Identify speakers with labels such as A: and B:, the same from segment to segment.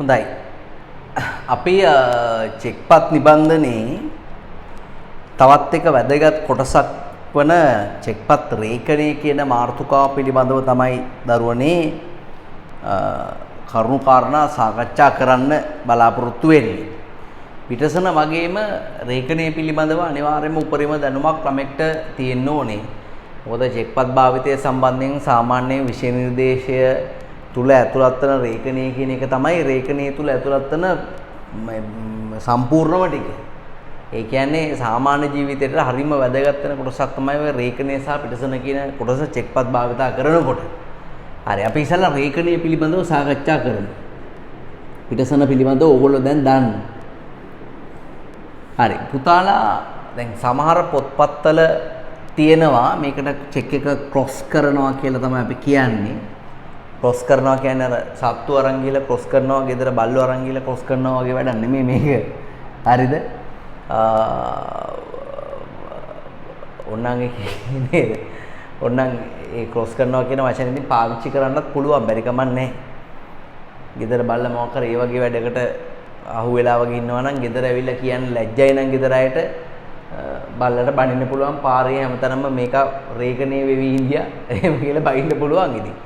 A: හොඳයි. අපි චෙක්පත් නිබන්ධනයේ තවත් එක වැදගත් කොටසක් වන චෙක්පත් රේඛනය කියන මාතෘකාව පිළිබඳව තමයි දරුවනේ කරුණු කාරණා සාකච්ඡා කරන්න බලාපොරොත්තු වෙන්නේ. පිටසන වගේම රේඛනය පිළිබඳව අනිවාර්යයෙන්ම උපරිම දැනුමක් ළමෙක්ට තියෙන්න ඕනේ. මොකද චෙක්පත් භාවිතය සම්බන්ධයෙන් සාමාන්‍ය විෂය නිර්දේශය තුල ඇතුළත් වෙන රේඛනය කියන එක තමයි රේඛනය තුල ඇතුළත් වෙන සම්පූර්ණම ටික. ඒ කියන්නේ සාමාන්‍ය ජීවිතේට හරිම වැදගත් වෙන කොටසක් තමයි ඔය රේඛනය සහ පිටසන කියන කොටස චෙක්පත් භාවිතා කරනකොට. හරි අපි ඉස්සෙල්ලා රේඛනය පිළිබඳව සාකච්ඡා කරමු. පිටසන පිළිබඳව ඕගොල්ලෝ දැන් දන්න. හරි පුතාලා දැන් සමහර පොත්පත්වල තියෙනවා මේකට චෙක් එක ක්‍රොස් කරනවා කියලා තමයි අපි කියන්නේ. ක්‍රොස් කරනවා කියන්නේ අර සත්තු අරන් ගිහලා ක්‍රොස් කරනවා, ගෙදර බල්ලෝ අරන් ගිහලා ක්‍රොස් කරනවා වගේ වැඩක් නෙමෙයි මේක. හරිද? ඕනනම් නේද? ඕනනම් ඒ ක්‍රොස් කරනවා කියන වචනේ ඉතින් පාවිච්චි කරන්නත් පුළුවන් බැරි කමක් නැහැ. ගෙදර බල්ලා මොකක් කර ඒ වගේ වැඩකට අහු වෙලා වගේ ඉන්නවා නම් ගෙදර ඇවිල්ලා කියන්නේ ලැජ්ජයි නම් ගෙදර අයට බල්ලට බනින්න පුළුවන් පාරේ හැමතැනම මේක රේඛනීය වෙවි ඉන්දියා එහෙම කියලා බයින්න පුළුවන් ඉතින්.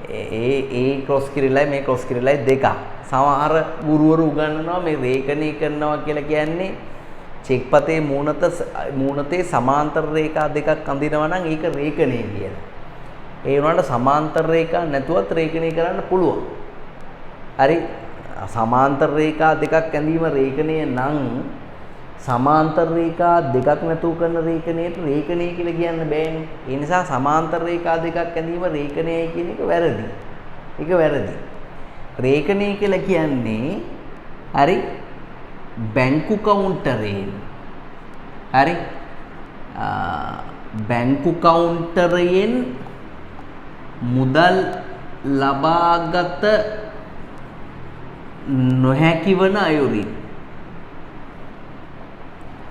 A: ඒ ක්‍රොස් කිරිලයි මේ ක්‍රොස් කිරිලයි දෙක. සමහර ගුරුවරු උගන්වනවා මේ රේඛනීය කරනවා කියලා කියන්නේ චෙක්පතේ මූණතේ සමාන්තර රේඛා දෙකක් අඳිනවා නම් ඒක රේඛනීය කියලා. ඒ වුණාට සමාන්තර රේඛා නැතුවත් රේඛනීය කරන්න පුළුවන්. හරි සමාන්තර රේඛා දෙකක් ඇඳීම රේඛනීය නම් සමාන්තර රේඛා දෙකක් නැතුව කරන රේඛනයට රේඛනීය කියලා කියන්න බෑනේ. ඒ නිසා සමාන්තර රේඛා දෙකක් ඇඳීම රේඛනීයයි කියන එක වැරදි. ඒක වැරදි. රේඛනීය කියලා කියන්නේ හරි බැංකු කවුන්ටරයෙන් හරි බැංකු කවුන්ටරයෙන් මුදල් ලබාගත නොහැකි වන අයුරින්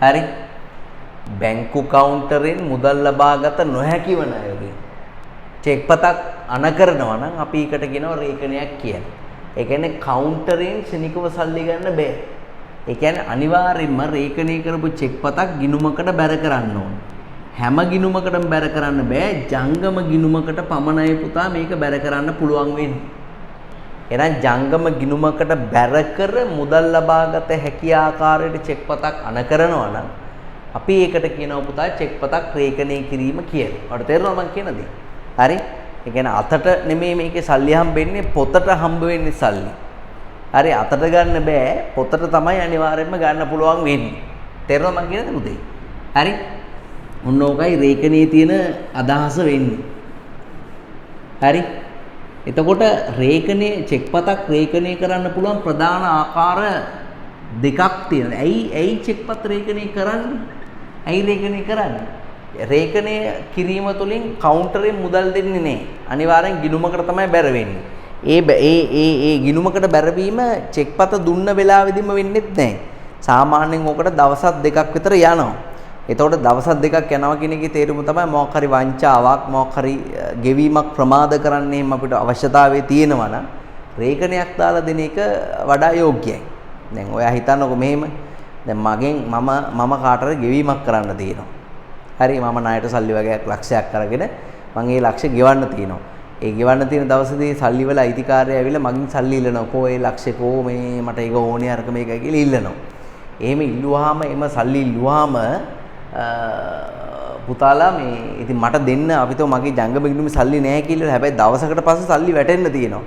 A: හරි බැංකු කවුන්ටරෙන් මුදල් ලබාගත නොහැකි වන අයුරින් චෙක්පතක් අනකරනවා නම් අපි ඒකට කියනවා රේඛනයක් කියලා. ඒ කියන්නේ කවුන්ටරෙන් ශනිකව සල්ලි ගන්න බෑ. ඒ කියන්නේ අනිවාර්යයෙන්ම රේඛනය කරපු චෙක්පතක් ගිණුමකට බැර කරන්න ඕන. හැම ගිණුමකටම බැර කරන්න බෑ. ජංගම ගිණුමකට පමණයි පුතා මේක බැර කරන්න පුළුවන් වෙන්නේ. එහෙනම් ජංගම ගිණුමකට බැර කර මුදල් ලබාගත හැකි ආකාරයට චෙක්පතක් අනකරනවා නම් අපි ඒකට කියනවා පුතා චෙක්පතක් රේඛනය කිරීම කියලා. ඔයාලට තේරෙනවද මම කියන දේ? හරි? ඒ කියන්නේ අතට නෙමෙයි මේකේ සල්ලි හම්බෙන්නේ පොතට හම්බ වෙන්නේ සල්ලි. හරි අතට ගන්න බෑ පොතට තමයි අනිවාර්යයෙන්ම ගන්න පුළුවන් වෙන්නේ. තේරෙනවද මම කියන දේ පුතේ? හරි? ඔන්න ඕකයි රේඛනයේ තියෙන අදහස වෙන්නේ. හරි? එතකොට රේඛනයේ චෙක්පතක් රේඛනය කරන්න පුළුවන් ප්‍රධාන ආකාර දෙකක් තියෙනවා. ඇයි චෙක්පත් රේඛනය කරන්නේ? ඇයි රේඛනය කරන්නේ? රේඛනය කිරීම තුළින් කවුන්ටරේ මුදල් දෙන්නේ නැහැ. අනිවාර්යෙන් ගිණුමකට තමයි බැර වෙන්නේ. ඒ ගිණුමකට බැරවීම චෙක්පත දුන්න වෙලාවෙදිම වෙන්නේත් නැහැ. සාමාන්‍යයෙන් ඕකට දවස් දෙකක් විතර යනවා. එතකොට දවස් දෙකක් යනවා කියන එකේ තේරුම තමයි මොකක් හරි වංචාවක් මොකක් හරි ගෙවීමක් ප්‍රමාද කරන්නේ අපිට අවශ්‍යතාවය තියෙනවා නම් රේඛනයක් දාලා දෙන එක වඩා යෝග්‍යයි. දැන් ඔයා හිතන්නකො මෙහෙම දැන් මම කාටද ගෙවීමක් කරන්න තියෙනවා. හරි මම ණයට සල්ලි වගේක් ලක්ෂයක් අරගෙන මම ඒ ලක්ෂය ගෙවන්න තියෙනවා. ඒ ගෙවන්න තියෙන දවසේදී සල්ලි වල අයිතිකාරය ඇවිල්ලා මගෙන් සල්ලි ඉල්ලනවා. කෝ ඒ ලක්ෂයකෝ මේ මට ඒක ඕනේ අරක මේක කියලා ඉල්ලනවා. එහෙම ඉල්ලුවාම එම සල්ලි ඉල්ලුවාම පුතාලා මේ ඉතින් මට දෙන්න අපිට මගේ ජංගම ගිණුමේ සල්ලි නැහැ කියලා හැබැයි දවසකට පස්සේ සල්ලි වැටෙන්න තියෙනවා.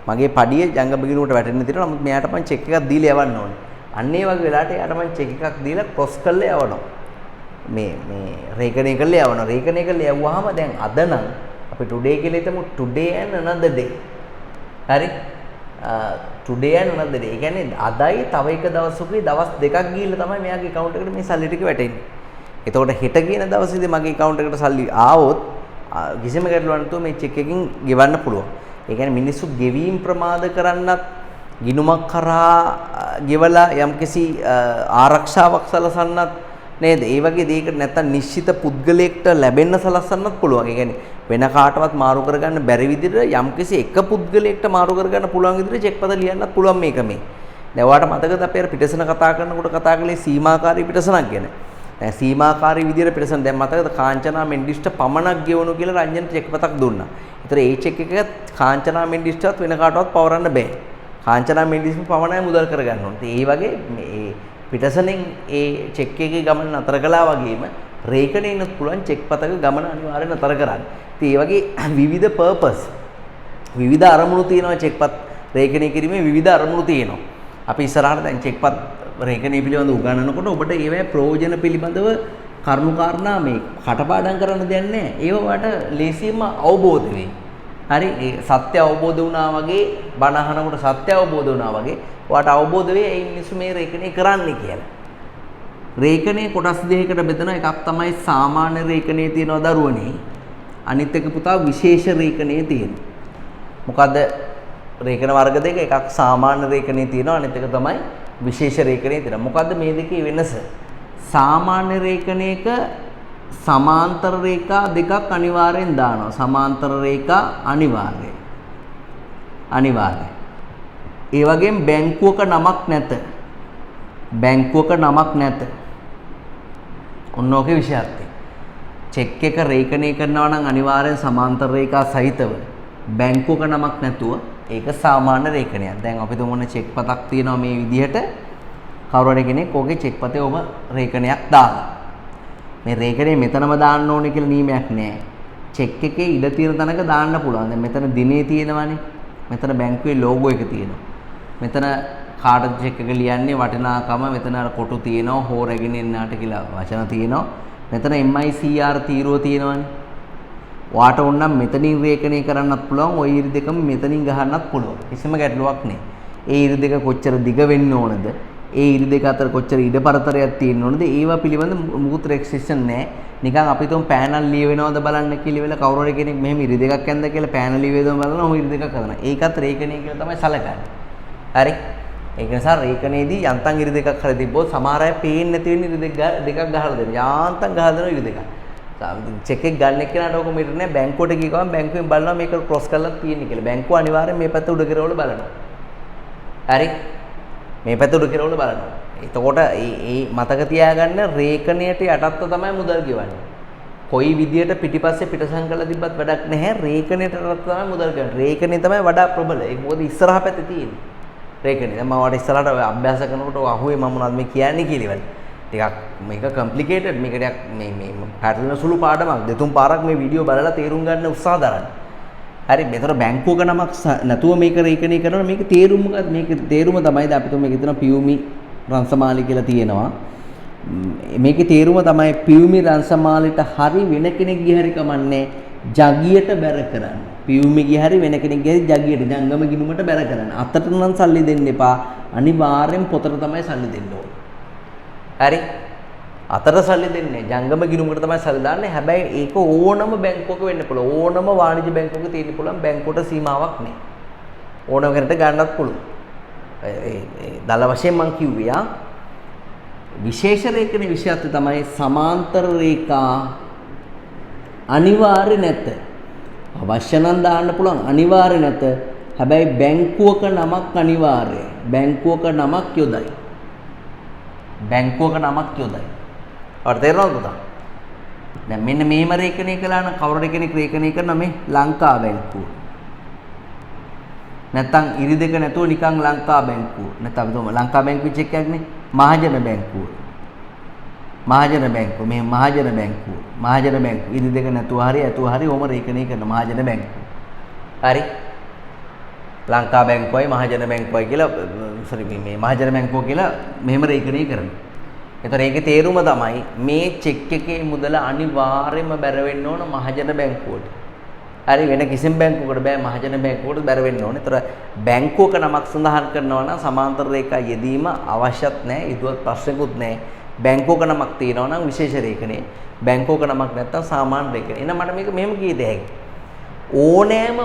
A: මගේ පඩිය ජංගම ගිණුමට වැටෙන්න තියෙනවා. නමුත් මෙයාට මම චෙක් එකක් දීලා යවන්න ඕනේ. අන්න ඒ වගේ වෙලාවට එයාට මම චෙක් එකක් දීලා ක්‍රොස් කරලා යවනවා. මේ රේඛනය කරලා යවනවා. රේඛනය කරලා යවුවාම දැන් අද නම් අපි ටුඩේ කියලා හිතමු ටුඩේ and another day. හරි? Today and another day. ඒ කියන්නේ අදයි තව එක දවසකුයි දවස් දෙකක් ගිහිල්ලා තමයි මෙයාගේ account එකට මේ සල්ලි ටික වැටෙන්නේ. එතකොට හෙට කියන දවසේදී මගේ account එකට සල්ලි ආවොත් කිසිම ගැටලුවක් නැතුව මේ චෙක් එකකින් ගෙවන්න පුළුවන්. ඒ කියන්නේ මිනිස්සු ගෙවීම් ප්‍රමාද කරන්නත් ගිණුමක් කරා ගෙවලා යම්කිසි ආරක්ෂාවක් සලසන්නත් නේද? ඒ වගේ දෙයකට නැත්තම් නිශ්චිත පුද්ගලයෙක්ට ලැබෙන්න සලස්සන්නත් පුළුවන්. ඒ කියන්නේ වෙන කාටවත් මාරු කරගන්න බැරි විදිහට යම්කිසි එක පුද්ගලයෙක්ට මාරු කරගන්න පුළුවන් විදිහට චෙක් පත ලියන්නත් පුළුවන් මේක මේ. දැන් ඔයාලට මතකද අපි අර පිටසන කතා කරනකොට කතා කළේ සීමාකාරී පිටසනක් ගැන. දැන් සීමාකාරී විදිහට පිටසන දැන් මතකද කාංචනා මෙන්ඩිස්ට පමණක් ගෙවණු කියලා රංජන චෙක් පතක් දුන්නා. ඒතර ඒ චෙක් එක කාංචනා මෙන්ඩිස්ටවත් වෙන කාටවත් පවරන්න බෑ. කාංචනා මෙන්ඩිස්ම පමණයි මුදල් කරගන්න ඕනේ. ඒ වගේ මේ පිටසනෙන් ඒ චෙක් එකේ ගමන නතර කළා වගේම රේඛණයෙන්ත් පුළුවන් චෙක් පතක ගමන අනිවාර්යෙන් නතර කරන්න. ඉතින් ඒ වගේ විවිධ පර්පස් විවිධ අරමුණු තියෙනවා චෙක් පත් රේඛණය කිරීමේ විවිධ අරමුණු තියෙනවා. අපි ඉස්සරහට දැන් චෙක් පත් රේඛණය පිළිබඳව උගන්වනකොට ඔබට ඒවැ ප්‍රයෝජන පිළිබඳව කරුණු කාරණා මේ කටපාඩම් කරන්න දෙයක් නැහැ. ඒව වට ලේසියෙන්ම අවබෝධ වෙයි. හරි ඒ සත්‍ය අවබෝධ වුණා වගේ බණ අහනකොට සත්‍ය අවබෝධ වුණා වගේ ඔයාට අවබෝධ වෙයි ඒ මිනිස්සු මේ රේඛණය කරන්නේ කියලා. රේඛණය කොටස් දෙකකට බෙදෙනවා. එකක් තමයි සාමාන්‍ය රේඛණයේ තියෙනවා දරුවනේ. අනිත් එක පුතා විශේෂ රේඛණයේ තියෙනවා. මොකද රේඛන වර්ග දෙක එකක් සාමාන්‍ය රේඛණයේ තියෙනවා අනිත් එක තමයි විශේෂ රේඛණයේ තියෙනවා. මොකද්ද මේ දෙකේ වෙනස? සාමාන්‍ය රේඛණයක සමාන්තර රේඛා දෙකක් අනිවාර්යෙන් දානවා. සමාන්තර රේඛා අනිවාර්යයි. ඒ වගේම බැංකුවක නමක් නැත. බැංකුවක නමක් නැත. ඔන්න ඔකේ විශේෂත්වය. චෙක් එක රේඛනය කරනවා නම් අනිවාර්යෙන් සමාන්තර රේඛා සහිතව බැංකුවක නමක් නැතුව ඒක සාමාන්‍ය රේඛනයක්. දැන් අපි තුමුන චෙක් පතක් තියෙනවා මේ විදිහට කවුරු හරි කෙනෙක් ඔගේ චෙක් පතේ ඔබ රේඛනයක් දාලා. මේ රේඛනේ මෙතනම දාන්න ඕනේ කියලා නියමයක් නැහැ. චෙක් එකේ ඉඩ තියෙන තැනක දාන්න පුළුවන්. දැන් මෙතන දිනේ තියෙනවානේ. මෙතන බැංකුවේ ලෝගෝ එක තියෙනවා. මෙතන කාඩ් චෙක් එක ලියන්නේ වටිනාකම මෙතන අර කොටු තියෙනවා හෝ රැගෙන එන්නාට කියලා වචන තියෙනවා. මෙතන MICR තීරුව තියෙනවානේ. වාට ඕනනම් මෙතනින් රේඛනය කරන්නත් පුළුවන්. ওই ඉරි දෙකම මෙතනින් ගහන්නත් පුළුවන්. කිසිම ගැටලුවක් නැහැ. ඒ ඉරි දෙක කොච්චර දිග වෙන්න ඕනද? ඒ ඉරි දෙක අතර කොච්චර ඉඩ පරතරයක් තියෙන්න ඕනද? ඒවා පිළිබඳ මුකුත් රෙස්ට්‍රික්ෂන් නැහැ. නිකන් අපි තුන් පෑනල් ලියවෙනවද බලන්න කියලා වෙලා කවුරු හරි කෙනෙක් මෙහෙම ඉරි දෙකක් ඇඳ කියලා පෑනල් ලියවෙනවද බලනවා. ඔය ඉරි දෙකක් හදනවා. ඒකත් රේඛනය කියලා තමයි සැලකන්නේ. හරි. ඒක නිසා රේඛනයේදී යන්තම් ඉරි දෙකක් හරි තිබ්බොත් සමහර අය පේන්නේ නැති වෙන ඉරි දෙකක් ගහලා දෙනවා. යාන්තම් ගහලා දෙනවා ඉරි දෙකක්. චෙක් එක ගන්න එක්කනට ඔක මීටර නෑ බැංකුවට ගිය ගමන් බැංකුවෙන් බලනවා මේක ක්‍රොස් කරලා තියෙන්නේ කියලා. බැංකුව අනිවාර්යෙන් මේ පැත්ත උඩ කරවල බලනවා. හරි. මේ පැත්ත උඩ කරවල බලනවා. එතකොට මේ මතක තියාගන්න රේඛනයට යටත්ව තමයි මුදල් ගෙවන්නේ. කොයි විදියට පිටිපස්සේ පිටසම් කරලා තිබ්බත් වැඩක් නැහැ. රේඛනයට යටත්ව තමයි මුදල් ගෙවන්නේ. රේඛනේ තමයි වඩා ප්‍රබල. ඒක මොකද ඉස්සරහ පැත්තේ තියෙන්නේ. රේඛනේ. දැන් මම වට ඉස්සරහට අභ්‍යාස කරනකොට අහුවේ මම මොනවද මේ කියන්නේ කියලා ඉවල. ටිකක් මේක කම්ප්ලිකේටඩ් මේක ටිකක් මේ පැටලෙන සුළු පාඩමක් දෙතුන් පාරක් මේ වීඩියෝ බලලා තේරුම් ගන්න උත්සාහ දරන්න. හරි මෙතන බැංකුවක නමක් නැතුව මේක රේඛනය කරනවා මේක තේරුම මොකක්ද මේක තේරුම තමයි අපි තුම මේක හිතන පියුමි රංශමාලි කියලා තියෙනවා. මේකේ තේරුම තමයි පියුමි රංශමාලිට හරි වෙන කෙනෙක් ගිය හරි කමන්නේ ජගියට බැර කරන්න. පියුමි ගිය හරි වෙන කෙනෙක් ගිය ජගියට ජංගම ගිණුමට බැර කරන්න. අතට නම් සල්ලි දෙන්න එපා. අනිවාර්යෙන් පොතට තමයි සල්ලි දෙන්න ඕනේ. හරි අතට සල්ලි දෙන්නේ ජංගම ගිණුමකට තමයි සල්ලි දාන්නේ. හැබැයි ඒක ඕනම බැංකුවක වෙන්න පුළුවන්. ඕනම වාණිජ්‍ය බැංකුවක තියෙන්න පුළුවන්. බැංකුවට සීමාවක් නැහැ. ඕනම කෙනෙක්ට ගන්නත් පුළුවන්. දල වශයෙන් මම කිව්වේ විශේෂ රේඛනේ විශේෂත්වය තමයි සමාන්තර රේඛා අනිවාර්ය නැත. අවශ්‍ය නම් දාන්න පුළුවන් අනිවාර්ය නැත. හැබැයි බැංකුවක නමක් අනිවාර්යයි. බැංකුවක නමක් යොදයි. බැංකුවක නමක් යොදයි. ඔයාලට තේරෙනවද පුතා? දැන් මෙන්න මේම රේඛනය කළා නම් කවුරු කෙනෙක් රේඛනය කරන මේ ලංකා බැංකුව. නැත්තම් ඉරි දෙක නැතුව නිකන් ලංකා බැංකුව. නැත්නම් අපි තුම ලංකා බැංකුවේ චෙක් එකක් නේ. මහජන බැංකුව. මහජන බැංකුව මේ මහජන බැංකුව. මහජන බැංකුව ඉරි දෙක නැතුව හරි ඇතුව හරි ඕම රේඛනය කරන මහජන බැංකුව. හරි. ලංකා බැංකුවයි මහජන බැංකුවයි කියලා මේ මහජන බැංකුව කියලා මෙහෙම රේඛනය කරනවා. ඒතර ඒකේ තේරුම තමයි මේ චෙක් එකේ මුදල අනිවාර්යයෙන්ම බැර වෙන්න ඕන මහජන බැංකුවට. හරි වෙන කිසිම බැංකුවකට බෑ මහජන බැංකුවට බැර වෙන්න ඕනේ. ඒතර බැංකුවක නමක් සඳහන් කරනවා නම් සමාන්තර රේඛා යෙදීම අවශ්‍යත් නැහැ. ඊටවත් ප්‍රශ්නකුත් නැහැ. බැංකුවක නමක් තියෙනවා නම් විශේෂ රේඛනේ. බැංකුවක නමක් නැත්තම් සාමාන්‍ය රේඛනේ. එහෙනම් මට මේක මෙහෙම කීද හැකියි. ඕනෑම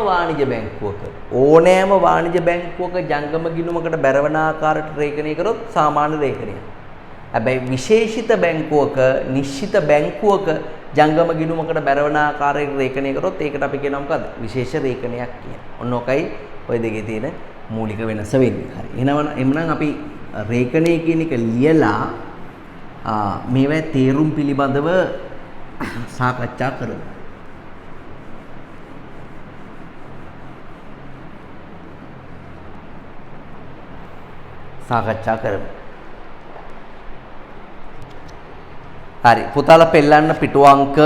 A: වාණිජ්‍ය බැංකුවක ජංගම ගිණුමකට බැරවන ආකාරයට රේඛනය කරොත් සාමාන්‍ය රේඛනය. හැබැයි විශේෂිත බැංකුවක නිශ්චිත බැංකුවක ජංගම ගිණුමකට බැරවන ආකාරයට රේඛනය කරොත් ඒකට අපි කියනවා මොකද්ද? විශේෂ රේඛනයක් කියන. ඔන්න ඔකයි ওই දෙකේ තියෙන මූලික වෙනස වෙන්නේ. හරි. එහෙනම් අපි රේඛනය කියන එක ලියලා මේවා තේරුම් පිළිබඳව සාකච්ඡා කරමු. හරි පුතාලා පෙන්නන්න පිටු අංක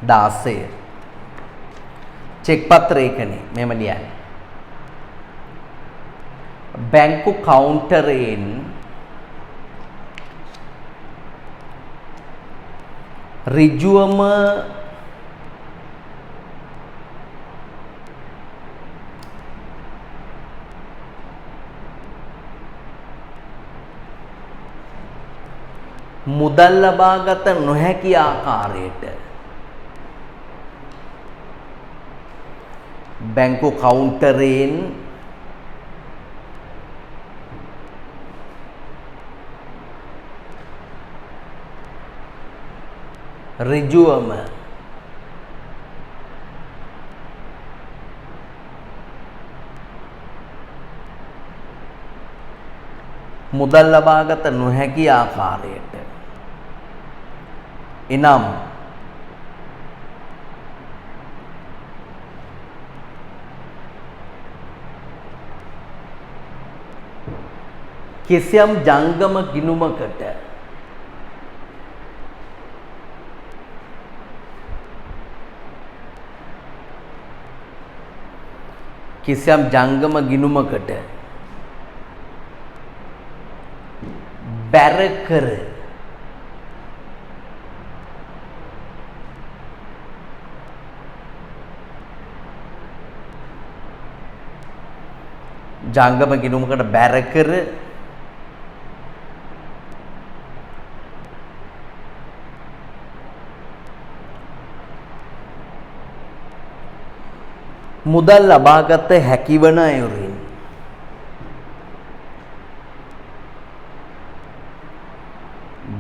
A: 16 චෙක් පත්‍රයකනේ මෙම ලියන්නේ බැංකු කවුන්ටරයෙන් ඍජුවම මුදල් ලබාගත නොහැකි ආකාරයට බැංකු කවුන්ටරයෙන් ඍජුවම මුදල් ලබාගත නොහැකි ආකාරයට එනම් කිසියම් ජංගම ගිණුමකට බැර කර ජංගම ගිණුමකට බැර කර මුදල් ලබාගත හැකිවන අයුරින්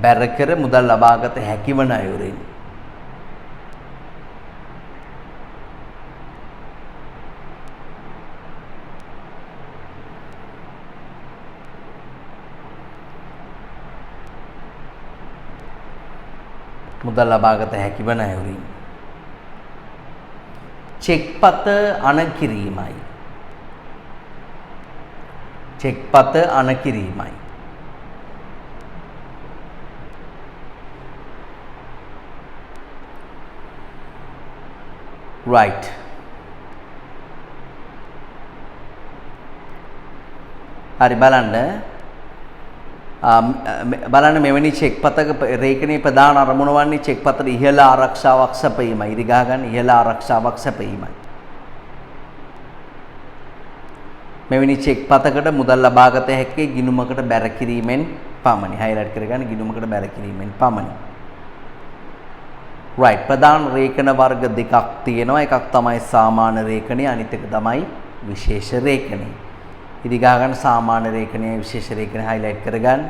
A: බැර කර මුදල් ලබාගත හැකිවන අයුරින් මුදල් ලබාගත හැකිවන අයුරින් චෙක්පත අනකිරීමයි right හරි බලන්න මෙවැනි චෙක් පතක රේඛනයේ ප්‍රධාන අරමුණ වන්නේ චෙක් පතට ඉහළ ආරක්ෂාවක් සැපයීමයි. ඉරි ගහ ගන්න ඉහළ ආරක්ෂාවක් සැපයීමයි. මෙවැනි චෙක් පතකට මුදල් ලබාගත හැකි ගිණුමකට බැර කිරීමෙන් පමණි. හයිලයිට් කරගන්න ගිණුමකට බැර කිරීමෙන් පමණි. right ප්‍රධාන රේඛන වර්ග දෙකක් තියෙනවා. එකක් තමයි සාමාන්‍ය රේඛනය අනිත් එක තමයි විශේෂ රේඛනය. ඉරි ගහ ගන්න සාමාන්‍ය රේඛනය විශේෂ රේඛනය highlight කරගන්න.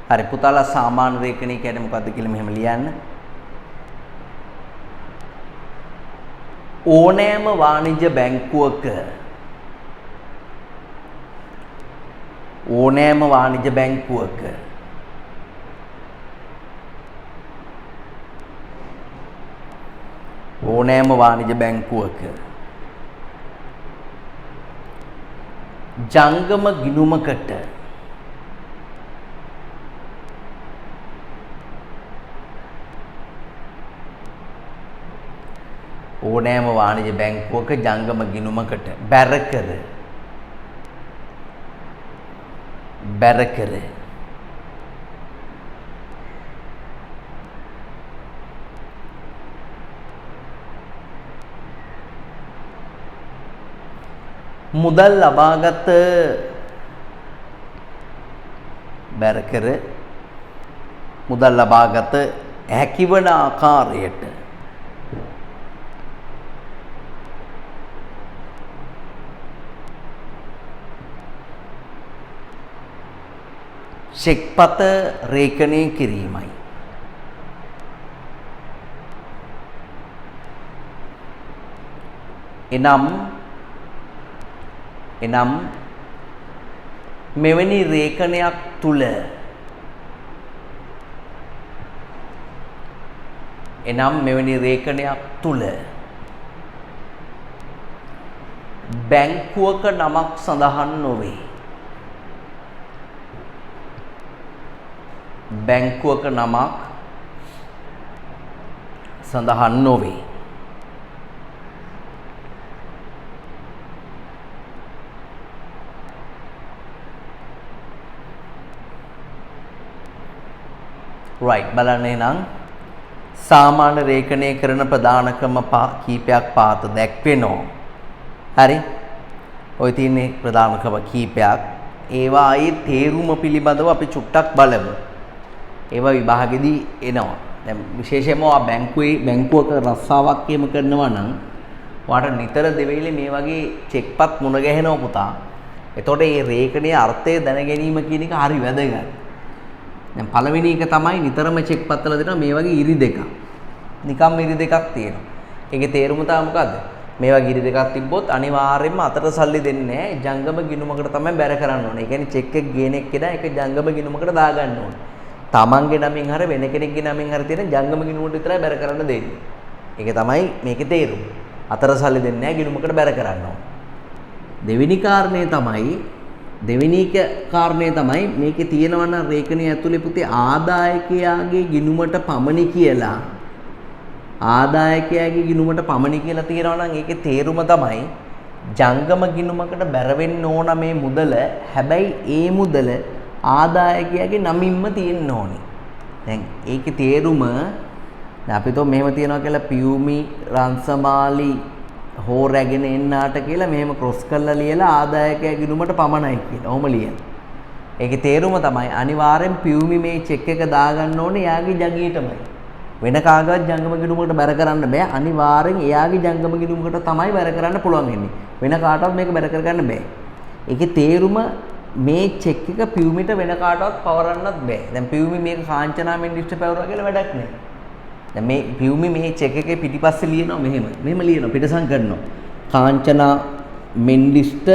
A: හරි පුතාලා සාමාන්‍ය රේඛනය කියන්නේ මොකද්ද කියලා මෙහෙම ලියන්න. ඕනෑම වාණිජ්‍ය බැංකුවක ජංගම ගිණුමකට බැර කර මුදල් ලබාගත හැකිවන ආකාරයට චෙක්පත රේඛනය කිරීමයි. එනම් මෙවැනි රේඛනයක් තුල බැංකුවක නමක් සඳහන් නොවේ. බැංකුවක නමක් සඳහන් නොවේ. right බලන්න එහෙනම් සාමාන්‍ය රේඛනය කරන ප්‍රධාන ක්‍රම කීපයක් පාත දැක්වෙනවා. හරි. ඔය තියෙන්නේ ප්‍රධාන ක්‍රම කීපයක්. ඒවායේ තේරුම පිළිබඳව අපි චුට්ටක් බලමු. ඒවා විභාගෙදී එනවා. දැන් විශේෂයෙන්ම ඔය බැංකුවක රස්සාවක් එහෙම කරනවා නම් ඔයාට නිතර දෙවෙලේ මේ වගේ චෙක්පත් මුණ ගැහෙනවා පුතා. එතකොට මේ රේඛනයේ අර්ථය දැන ගැනීම කියන එක හරි වැදගත්. දැන් පළවෙනි එක තමයි නිතරම චෙක්පත් වල දෙනවා මේ වගේ ඉරි දෙකක්. නිකම්ම ඉරි දෙකක් තියෙනවා. ඒකේ තේරුම තමයි මොකද්ද? මේ වගේ ඉරි දෙකක් තිබ්බොත් අනිවාර්යයෙන්ම අතට සල්ලි දෙන්නේ නැහැ. ජංගම ගිණුමකට තමයි බැර කරන්න ඕනේ. ඒ කියන්නේ චෙක් එක ගේන එක්කෙනා ඒක ජංගම ගිණුමකට දාගන්න ඕනේ. තමන්ගේ නමින් හරි වෙන කෙනෙක්ගේ නමින් හරි තියෙන ජංගම ගිණුමකට විතරයි බැර කරන්න දෙන්නේ. ඒක තමයි මේකේ තේරුම. අතට සල්ලි දෙන්නේ නැහැ ගිණුමකට බැර කරන්න ඕනේ. දෙවෙනි කාරණේ තමයි මේකේ තියෙනවා නම් රේඛනයේ ඇතුලේ පුතේ ආදායකයාගේ ගිණුමට පමණි කියලා. ආදායකයාගේ ගිණුමට පමණි කියලා තියෙනවා නම් ඒකේ තේරුම තමයි ජංගම ගිණුමකට බැර වෙන්න ඕන මේ මුදල. හැබැයි ඒ මුදල ආදායකයාගේ නමින්ම තියෙන්න ඕනේ. දැන් ඒකේ තේරුම දැන් අපි તો මෙහෙම තියනවා කියලා පියුමි රන්සමාලි හෝ රැගෙන එන්නාට කියලා මෙහෙම ක්‍රොස් කරලා ලියලා ආදායකයා ගිණුමට පමණයි කියලා. ඔහොම ලියන. ඒකේ තේරුම තමයි අනිවාර්යෙන් පියුමි මේ චෙක් එක දාගන්න ඕනේ එයාගේ ජගීටමයි. වෙන කාගවත් ජංගම ගිණුමකට බැර කරන්න බෑ. අනිවාර්යෙන් එයාගේ ජංගම ගිණුමකට තමයි බැර කරන්න පුළුවන් වෙන්නේ. වෙන කාටවත් මේක බැර කරගන්න බෑ. ඒකේ තේරුම මේ චෙක් එක පියුමිට වෙන කාටවත් පවරන්නත් බෑ. දැන් පියුමි මේක කාංචනා මෙන්ඩිස්ට පැවරුවා කියලා වැඩක් නෑ. දැන් මේ පියුමි මේ චෙක් එකේ පිටිපස්සේ ලියනවා මෙහෙම ලියනවා පිටසම් කරනවා. කාංචනා මෙන්ඩිස්ට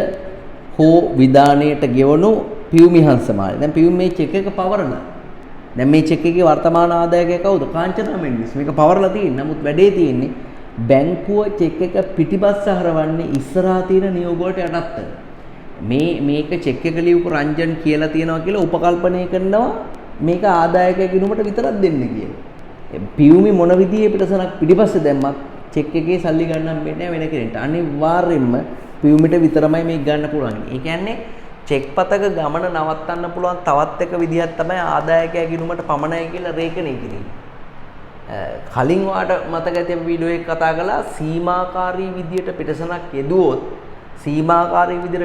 A: හෝ විධානයට ගෙවණු පියුමි හංසමාලි. දැන් පියුමි මේ චෙක් එක පවරලා. දැන් මේ චෙක් එකේ වර්තමාන ආදායකයා කවුද? කාංචනා මෙන්ඩිස්. මේක පවරලා තියෙන්නේ. නමුත් වැඩේ තියෙන්නේ බැංකුව චෙක් එක පිටිපස්ස හරවන්නේ ඉස්සරහා තියෙන නියෝග වලට යටත්. මේක චෙක් එක ලියපු රංජන් කියලා තියනවා කියලා උපකල්පනය කරනවා මේක ආදායකයා ගිණුමට විතරක් දෙන්න කියලා. පියුමි මොන විදිහේ පිටසනක් පිටිපස්සේ දැම්මත් චෙක් එකේ සල්ලි ගන්න හම්බෙන්නේ නැහැ වෙන කෙනෙක්ට. අනිවාර්යයෙන්ම පියුමිට විතරමයි මේක ගන්න පුළුවන්. ඒ කියන්නේ චෙක් පතක ගමන නවත්තන්න පුළුවන් තවත් එක විදිහක් තමයි ආදායකයා ගිණුමට පමණයි කියලා රේඛනය කිරීම. කලින් වාට මතක ඇති වීඩියෝ එක කතා කළා සීමාකාරී විදියට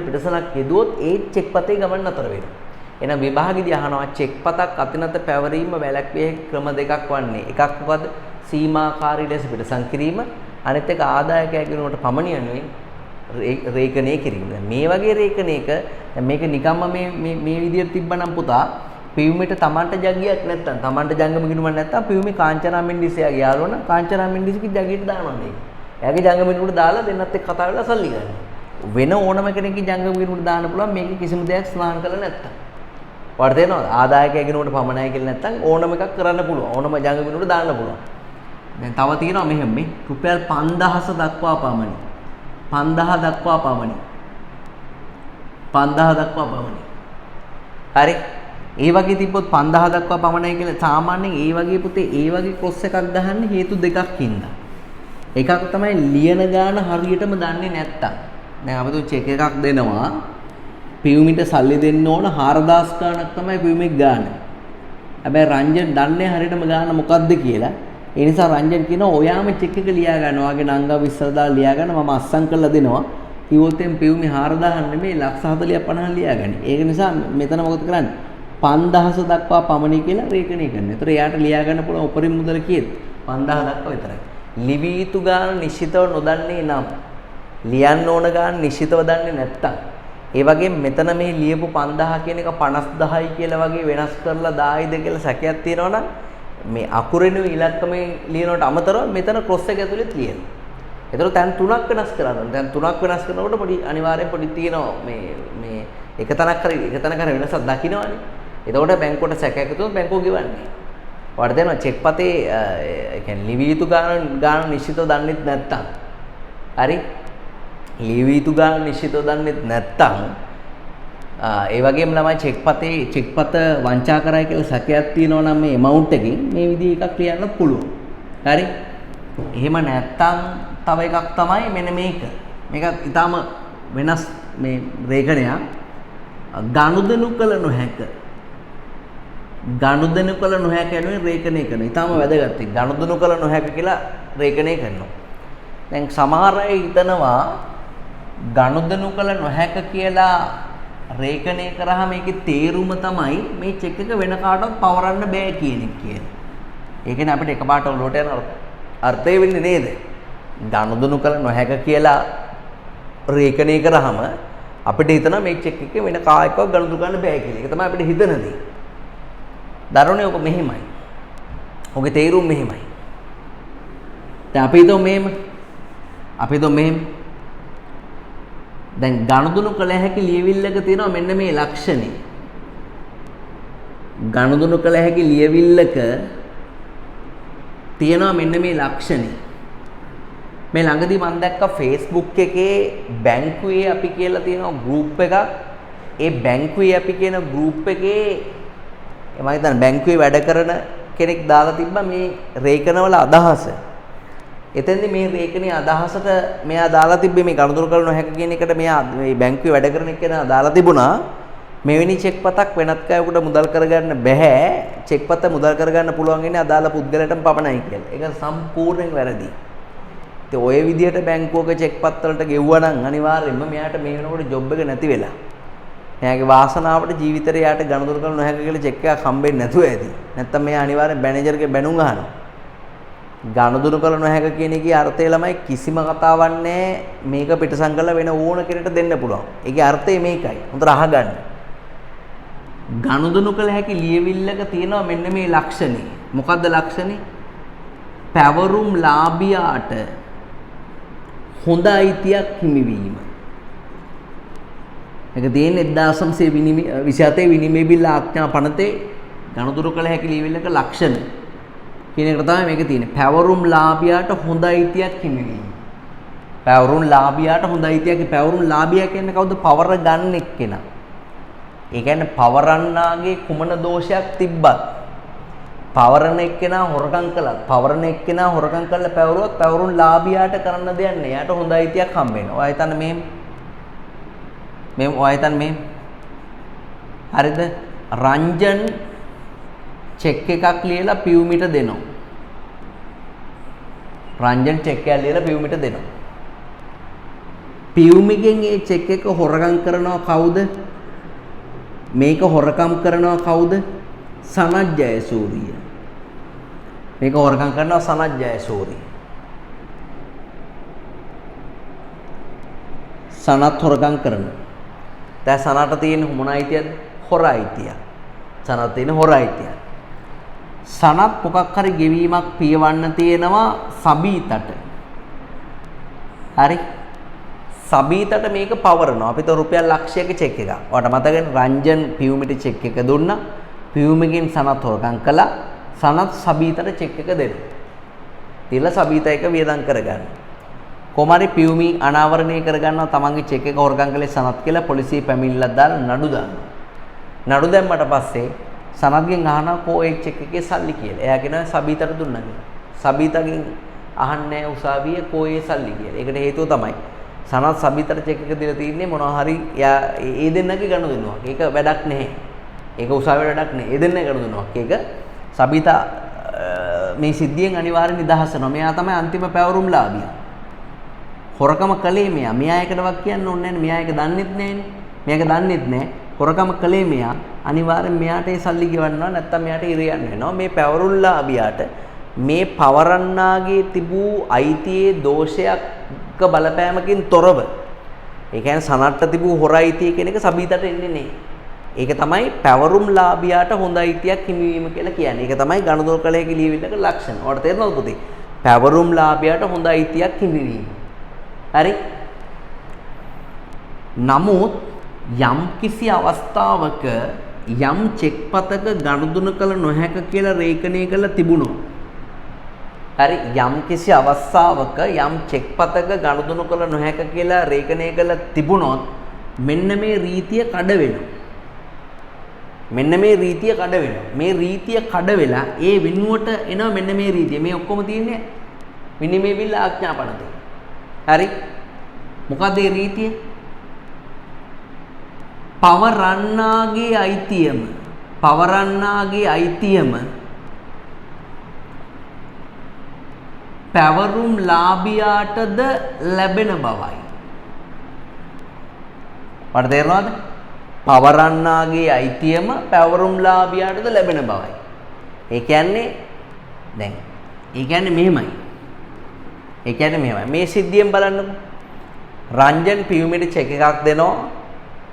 A: පිටසනක් යෙදුවොත් ඒ චෙක් පතේ ගමන නතර වෙනවා. එහෙනම් විභාගෙදී අහනවා චෙක් පතක් අතිනත පැවරීම වැළැක්විය ක්‍රම දෙකක් වන්නේ. එකක් මොකද? සීමාකාරී ලෙස පිටසම් කිරීම. අනිත් එක ආදායකයා ගිණුමට පමණ යනුවෙන් රේඛනය කිරීම. මේ වගේ රේඛනයක මේක නිකම්ම මේ විදියට තිබ්බනම් පුතා පියුමිට තමන්ට ජගියක් නැත්තම් තමන්ට ජංගම ගිණුමක් නැත්තම් පියුමි කාංචනා මෙන්ඩිස්යාගේ යාළුවා නම් කාංචනා මෙන්ඩිස්ගේ ජගියට දානවා මේක. එයාගේ ජංගම ගිණුමට දාලා දෙන්නත් එක්ක කතා කරලා සල්ලි ගන්න. වෙන ඕනම කෙනෙක්ගේ ජංගම ගිණුමට දාන්න පුළුවන් මේක කිසිම දෙයක් ස්නාන කරලා නැත්තම්. වට තේරෙනවද? ආදායකයා ගිණුමට පමණයි කියලා නැත්තම් ඕනම එකක් කරන්න පුළුවන්. ඕනම ජංගම ගිණුමට දාන්න පුළුවන්. දැන් තව තියෙනවා මෙහෙම මේ රුපියල් 5000 දක්වා පමණි. 5000 දක්වා පමණි. 5000 දක්වා පමණි. හරි. ඒ වගේ තිබ්බොත් 5000 දක්වා පමණයි කියලා සාමාන්‍යයෙන් ඒ වගේ පුතේ ඒ වගේ ක්‍රොස් එකක් ගහන්න හේතු දෙකක් හින්දා. එකක් තමයි ලියන ගාන හරියටම දන්නේ නැත්තම්. දැන් අපි චෙක් එකක් දෙනවා. පියුමිට සල්ලි දෙන්න ඕන 4000 ගාණක් තමයි පියුමික් ගාන. හැබැයි රංජන් දන්නේ හරියටම ගාන මොකද්ද කියලා. ඒ නිසා රංජන් කියනවා ඔයාම චෙක් එක ලියා ගන්න. ඔයාගේ නංගා 20 දාලා ලියා ගන්න මම අස්සම් කරලා දෙනවා. කිව්වොත් එම් පියුමි 4000 නෙමෙයි 140 50 ලියා ගන්න. ඒක නිසා මෙතන මොකද කරන්නේ? 5000 දක්වා පමණි කියලා රේඛනය කරනවා. ඒතර එයාට ලියා ගන්න පුළුවන් උපරිම මුදල කීයද? 5000 දක්වා විතරයි. ලිවිය යුතු ගාන නිශ්චිතව නොදන්නේ නම් ලියන්න ඕන ගාන නිශ්චිතව දන්නේ නැත්තම් ඒ වගේ මෙතන මේ ලියපු 5000 කියන එක 50000යි කියලා වගේ වෙනස් කරලා 1000යිද කියලා සැකයක් තියෙනවා නම් මේ අකුරෙනුයි ඉලක්කමේ ලියනවට අමතරව මෙතන ක්‍රොස් එක ඇතුළේ තියෙනවා. ඒතර තැන් තුනක් වෙනස් කරනවා. දැන් තුනක් වෙනස් කරනකොට පොඩි අනිවාර්යෙන් පොඩි තියෙනවා මේ එක තැනක් හරි වෙනසක් දකින්නවානේ. එතකොට බැංකුවට සැකයක් තුනක් බැංකුව ගෙවන්නේ. ඔයාලට දැනෙනවා චෙක් පතේ ඒ කියන්නේ ලිවිය යුතු ගාන නිශ්චිතව දන්නෙත් නැත්තම්. හරි? ලිවිය යුතු ගාන නිශ්චිතව දන්නෙත් නැත්තම් ඒ වගේම ළමයි චෙක් පත වංචා කරයි කියලා සැකයක් තියෙනවා නම් මේ amount එකකින් මේ විදිහ එකක් ලියන්න පුළුවන්. හරි? එහෙම නැත්තම් තව එකක් තමයි මෙන්න මේක. මේක ඊටාම වෙනස් මේ රේඛනයක්. ගනුදෙනු කළ නොහැක. ගනුදෙනු කළ නොහැක යනුවෙන් රේඛනය කරන. ඊටාම වැදගත්. ගනුදෙනු කළ නොහැක කියලා රේඛනය කරනවා. දැන් සමහර අය හිතනවා ගනුදෙනු කළ නොහැක කියලා රේඛනය කරාම මේකේ තේරුම තමයි මේ චෙක් එක වෙන කාටවත් පවරන්න බෑ කියන එක කියන්නේ. ඒ කියන්නේ අපිට එකපාරට ඔලුවට යන අර්ථය වෙන්නේ නේද? ගනුදෙනු කළ නොහැක කියලා රේඛනය කරාම අපිට හිතනවා මේ චෙක් එක වෙන කායකවත් ගනුදෙනු කරන්න බෑ කියලා. ඒක තමයි අපිට හිතන දේ. දරුවනේ ඔක මෙහෙමයි. ඔගේ තේරුම මෙහෙමයි. දැන් අපි හිතමු මෙහෙම. දැන් ගනුදෙනු කළ හැකි ලියවිල්ලක තියෙනවා මෙන්න මේ ලක්ෂණේ. ගනුදෙනු කළ හැකි ලියවිල්ලක තියෙනවා මෙන්න මේ ලක්ෂණේ. මේ ළඟදී මම දැක්කා Facebook එකේ බැංකුවේ අපි කියලා තියෙන ගෲප් එකක්. ඒ බැංකුවේ අපි කියන ගෲප් එකේ මම හිතන්නේ බැංකුවේ වැඩ කරන කෙනෙක් දාලා තිබ්බා මේ රේඛනවල අදහස. එතෙන්දී මේ රේඛනයේ අදහසට මෙයා දාලා තිබ්බේ මේ ගනුදෙනු කළ නොහැක කියන එකට මෙයා මේ බැංකුවේ වැඩ කරන කෙනා දාලා තිබුණා මෙවැනි චෙක් පතක් වෙනත් කයෙකුට මුදල් කරගන්න බෑ. චෙක් පත මුදල් කරගන්න පුළුවන් ඉන්නේ අදාළ පුද්ගලයාටම පමණයි කියලා. ඒක සම්පූර්ණයෙන් වැරදි. ඉතින් ඔය විදිහට බැංකුවක චෙක් පත් වලට ගෙවුවා නම් අනිවාර්යයෙන්ම මෙයාට මේ වෙනකොට ජොබ් එක නැති වෙලා. එයාගේ වාසනාවට ජීවිතේ යාට ගනුදෙනු කළ නොහැක කියලා චෙක් එකක් හම්බෙන්නේ නැතුව ඇති. නැත්තම් මෙයා අනිවාර්යෙන් මැනේජර්ගේ බැනුම් අහනවා. ගනුදෙනු කළ නොහැක කියන එකේ අර්ථය ළමයි කිසිම කතාවක් නැහැ. මේක පිටසම් කරලා වෙන ඕන කෙනෙක්ට දෙන්න පුළුවන්. ඒකේ අර්ථය මේකයි. හොඳට අහගන්න. ගනුදෙනු කළ හැකි ලියවිල්ලක තියෙනවා මෙන්න මේ ලක්ෂණේ. මොකද්ද ලක්ෂණේ? පැවරුම් ලාභියාට හොඳ අයිතියක් හිමිවීම. ඒක තියෙන්නේ 1927 විනිමය බිල් ආඥා පනතේ ගනුදෙනු කළ හැකි ලියවිල්ලක ලක්ෂණ කියන එක තමයි මේක තියෙන්නේ. පැවරුම් ලාභියාට හොඳ අයිතියක් හිමිවීම. පැවරුම් ලාභියාට හොඳ අයිතියක්. පැවරුම් ලාභියා කියන්නේ කවුද? පවර ගන්න එක්කෙනා. ඒ කියන්නේ පවරන්නාගේ කුමන දෝෂයක් තිබ්බත් පවරන එක්කෙනා හොරකම් කළත් පවරන එක්කෙනා හොරකම් කළා පැවරුවත් පැවරුම් ලාභියාට කරන්න දෙයක් නෑ. එයාට හොඳ අයිතියක් හම්බ වෙනවා. ඔය හිතන්න ඔය හිතන්න හරිද? රංජන් චෙක් එකක් ලියලා පියුමිට දෙනවා. රංජන් චෙක් එකක් ලියලා පියුමිට දෙනවා. පියුමිගෙන් ඒ චෙක් එක හොරකම් කරනවා කවුද? මේක හොරකම් කරනවා කවුද? සනත් ජයසූරිය. මේක හොරකම් කරනවා සනත් ජයසූරිය. සනත් හොරකම් කරනවා. දැන් සනට තියෙන මොන අයිතියද? හොර අයිතිය. සනට තියෙන හොර අයිතිය. සනත් මොකක් හරි ගෙවීමක් පියවන්න තියෙනවා සබීතට. හරි? සබීතට මේක පවරනවා. අපිට රුපියල් ලක්ෂයක චෙක් එකක්. ඔයාලට මතකනේ රංජන් පියුමිට චෙක් එක දුන්නා. පියුමිගෙන් සනත් හොරකම් කළා. සනත් සබීතට චෙක් එක දෙනවා. තියලා සබීත එක වියදම් කරගන්න. කොමාරි පියුමි අනාවරණය කරගන්නවා තමන්ගේ චෙක් එක හොරකම් කළේ සනත් කියලා පොලිසිය පැමිණිල්ලක් දාලා නඩු දානවා. නඩු දැම්මට පස්සේ සනත්ගෙන් අහනවා කෝ ඒ චෙක් එකේ සල්ලි කියලා. එයා කියනවා සබීතට දුන්නා කියලා. සබීතගෙන් අහන්නේ උසාවියේ කෝ ඒ සල්ලි කියලා. ඒකට හේතුව තමයි සනත් සබීතට චෙක් එක දීලා තින්නේ මොනවා හරි එයා ඒ දෙන්නගේ ගනුදෙනුවක්. ඒක වැඩක් නැහැ. ඒක උසාවියට වැඩක් නැහැ. ඒ දෙන්නගේ ගනුදෙනුවක්. ඒක සබීත මේ සිද්ධියෙන් අනිවාර්යෙන් නිදහස් වෙනවා. මෙයා තමයි අන්තිම පැවරුම් ලාභියා. හොරකම කළේ මෙයා. මෙයා එකටවත් කියන්න ඕනේ නැහැ. මෙයා එක දන්නෙත් නැහැනේ. මෙයාක දන්නෙත් නැහැ. හොරකම කළේ මෙයා. අනිවාර්යෙන් මෙයාට ඒ සල්ලි ගෙවන්නවා නැත්නම් මෙයාට ඉරියන්න වෙනවා. මේ පැවරුම් ලාභියාට මේ පවරන්නාගේ තිබූ අයිතියේ දෝෂයක් බලපෑමකින් තොරව ඒ කියන්නේ සනට්ට තිබූ හොර අයිතිය කියන එක සබීතට එන්නේ නැහැ. ඒක තමයි පැවරුම් ලාභියාට හොඳ අයිතියක් හිමිවීම කියලා කියන්නේ. ඒක තමයි ගනුදෙනු කලයේ ලියවිල්ලක ලක්ෂණ. ඔයාලට තේරෙනවද පුතේ? පැවරුම් ලාභියාට හොඳ අයිතියක් හිමිවීම. හරි? නමුත් යම් කිසි අවස්ථාවක යම් චෙක් පතක ගනුදෙනු කළ නොහැක කියලා රේඛනය කරලා තිබුණොත් හරි යම් කිසි අවස්ථාවක යම් චෙක් පතක ගනුදෙනු කළ නොහැක කියලා රේඛනය කරලා තිබුණොත් මෙන්න මේ රීතිය කඩ වෙනවා. මෙන්න මේ රීතිය කඩ වෙනවා. මේ රීතිය කඩ වෙලා ඒ වෙනුවට එනවා මෙන්න මේ රීතිය. මේ ඔක්කොම තියෙන්නේ විනිමය බිල් ආඥාපනතේ. හරි? මොකද ඒ රීතිය? පවරන්නාගේ අයිතියම පැවරුම් ලාභියාටද ලැබෙන බවයි. ඔයාලට තේරෙනවද? පවරන්නාගේ අයිතියම පැවරුම් ලාභියාටද ලැබෙන බවයි. ඒ කියන්නේ මෙහෙමයි. මේ සිද්ධියෙන් බලන්නකො. රංජන් පියුමේට චෙක් එකක් දෙනවා.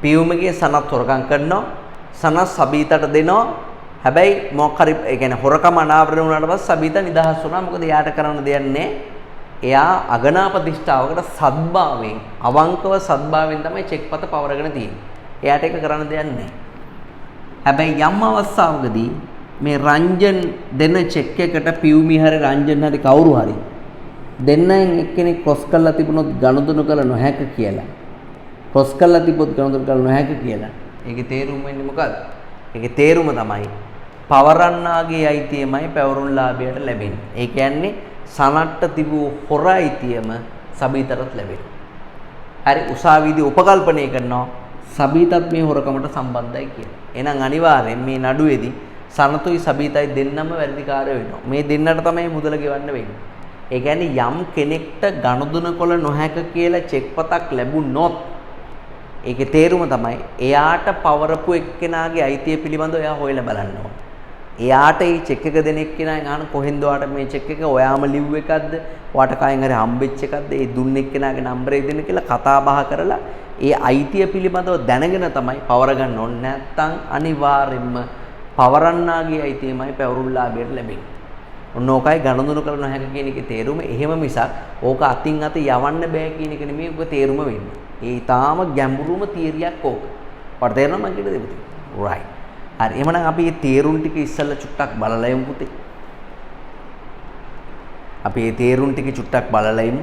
A: පියුමගේ සනත් හොරකම් කරනවා. සනත් සබීතට දෙනවා. හැබැයි මොකක් හරි ඒ කියන්නේ හොරකම අනාවරණය වුණාට පස්සේ සබීත නිදහස් වුණා. මොකද එයාට කරන්න දෙයක් නැහැ. එයා අගනා ප්‍රතිෂ්ඨාවකට සද්භාවයෙන් අවංකව සද්භාවයෙන් තමයි චෙක් පත පවරගෙන තියෙන්නේ. එයාට ඒක කරන්න දෙයක් නැහැ. හැබැයි යම් අවස්ථාවකදී මේ රංජන් දෙන චෙක් එකට පියුමි හරි රංජන් හරි කවුරු හරි දෙන්නෙන් එක්කෙනෙක් ක්‍රොස් කරලා තිබුණොත් ගනුදෙනු කළ නොහැක කියලා. ක්‍රොස් කරලා තිබ්බොත් ගනුදෙනු කළ නොහැක කියලා. ඒකේ තේරුම වෙන්නේ මොකද්ද? ඒකේ තේරුම තමයි පවරන්නාගේ අයිතියමයි පැවරුම් ලාභයට ලැබෙන්නේ. ඒ කියන්නේ සනට්ට තිබූ හොර අයිතියම සබීතටත් ලැබෙනවා. හරි උසාවියේදී උපකල්පනය කරනවා සබීතත් මේ හොරකමට සම්බන්ධයි කියලා. එහෙනම් අනිවාර්යෙන් මේ නඩුවේදී සනතුයි සබීතයි දෙන්නම වැරදිකාරය වෙනවා. මේ දෙන්නට තමයි මුදල ගෙවන්න වෙන්නේ. ඒ කියන්නේ යම් කෙනෙක්ට ගනුදෙනු කළ නොහැක කියලා චෙක් පතක් ලැබුණොත් ඒකේ තේරුම තමයි එයාට පවරපු එක්කෙනාගේ අයිතිය පිළිබඳව එයා හොයලා බලන්න ඕන. එයාට මේ චෙක් එක දෙන එක්කෙනාගෙන් අහන කොහෙන්ද ඔයාට මේ චෙක් එක ඔයාම ලිව් එකක්ද? ඔයාට කයින් හරි හම්බෙච්ච එකක්ද? ඒ දුන්න එක්කෙනාගේ නම්බරය දෙන්න කියලා කතා බහ කරලා ඒ අයිතිය පිළිබඳව දැනගෙන තමයි පවර ගන්න ඕනේ. නැත්නම් අනිවාර්යෙන්ම පවරන්නාගේ අයිතියමයි පැවරුම්ලාභයට ලැබෙන්නේ. ඔන්න ඕකයි ගනුදෙනු කළ නොහැක කියන එකේ තේරුම. එහෙම මිසක් ඕක අතින් අත යවන්න බෑ කියන එක නෙමෙයි ඔක තේරුම වෙන්නේ. ඒ ඊටාම ගැඹුරුම තියරියක් ඕක. ඔයාලට තේරෙනවද මම කියන දේ පුතේ? right. හරි. එහෙනම් අපි මේ තේරුම් ටික ඉස්සෙල්ලා චුට්ටක් බලලා යමු පුතේ. අපි මේ තේරුම් ටික චුට්ටක් බලලා යමු.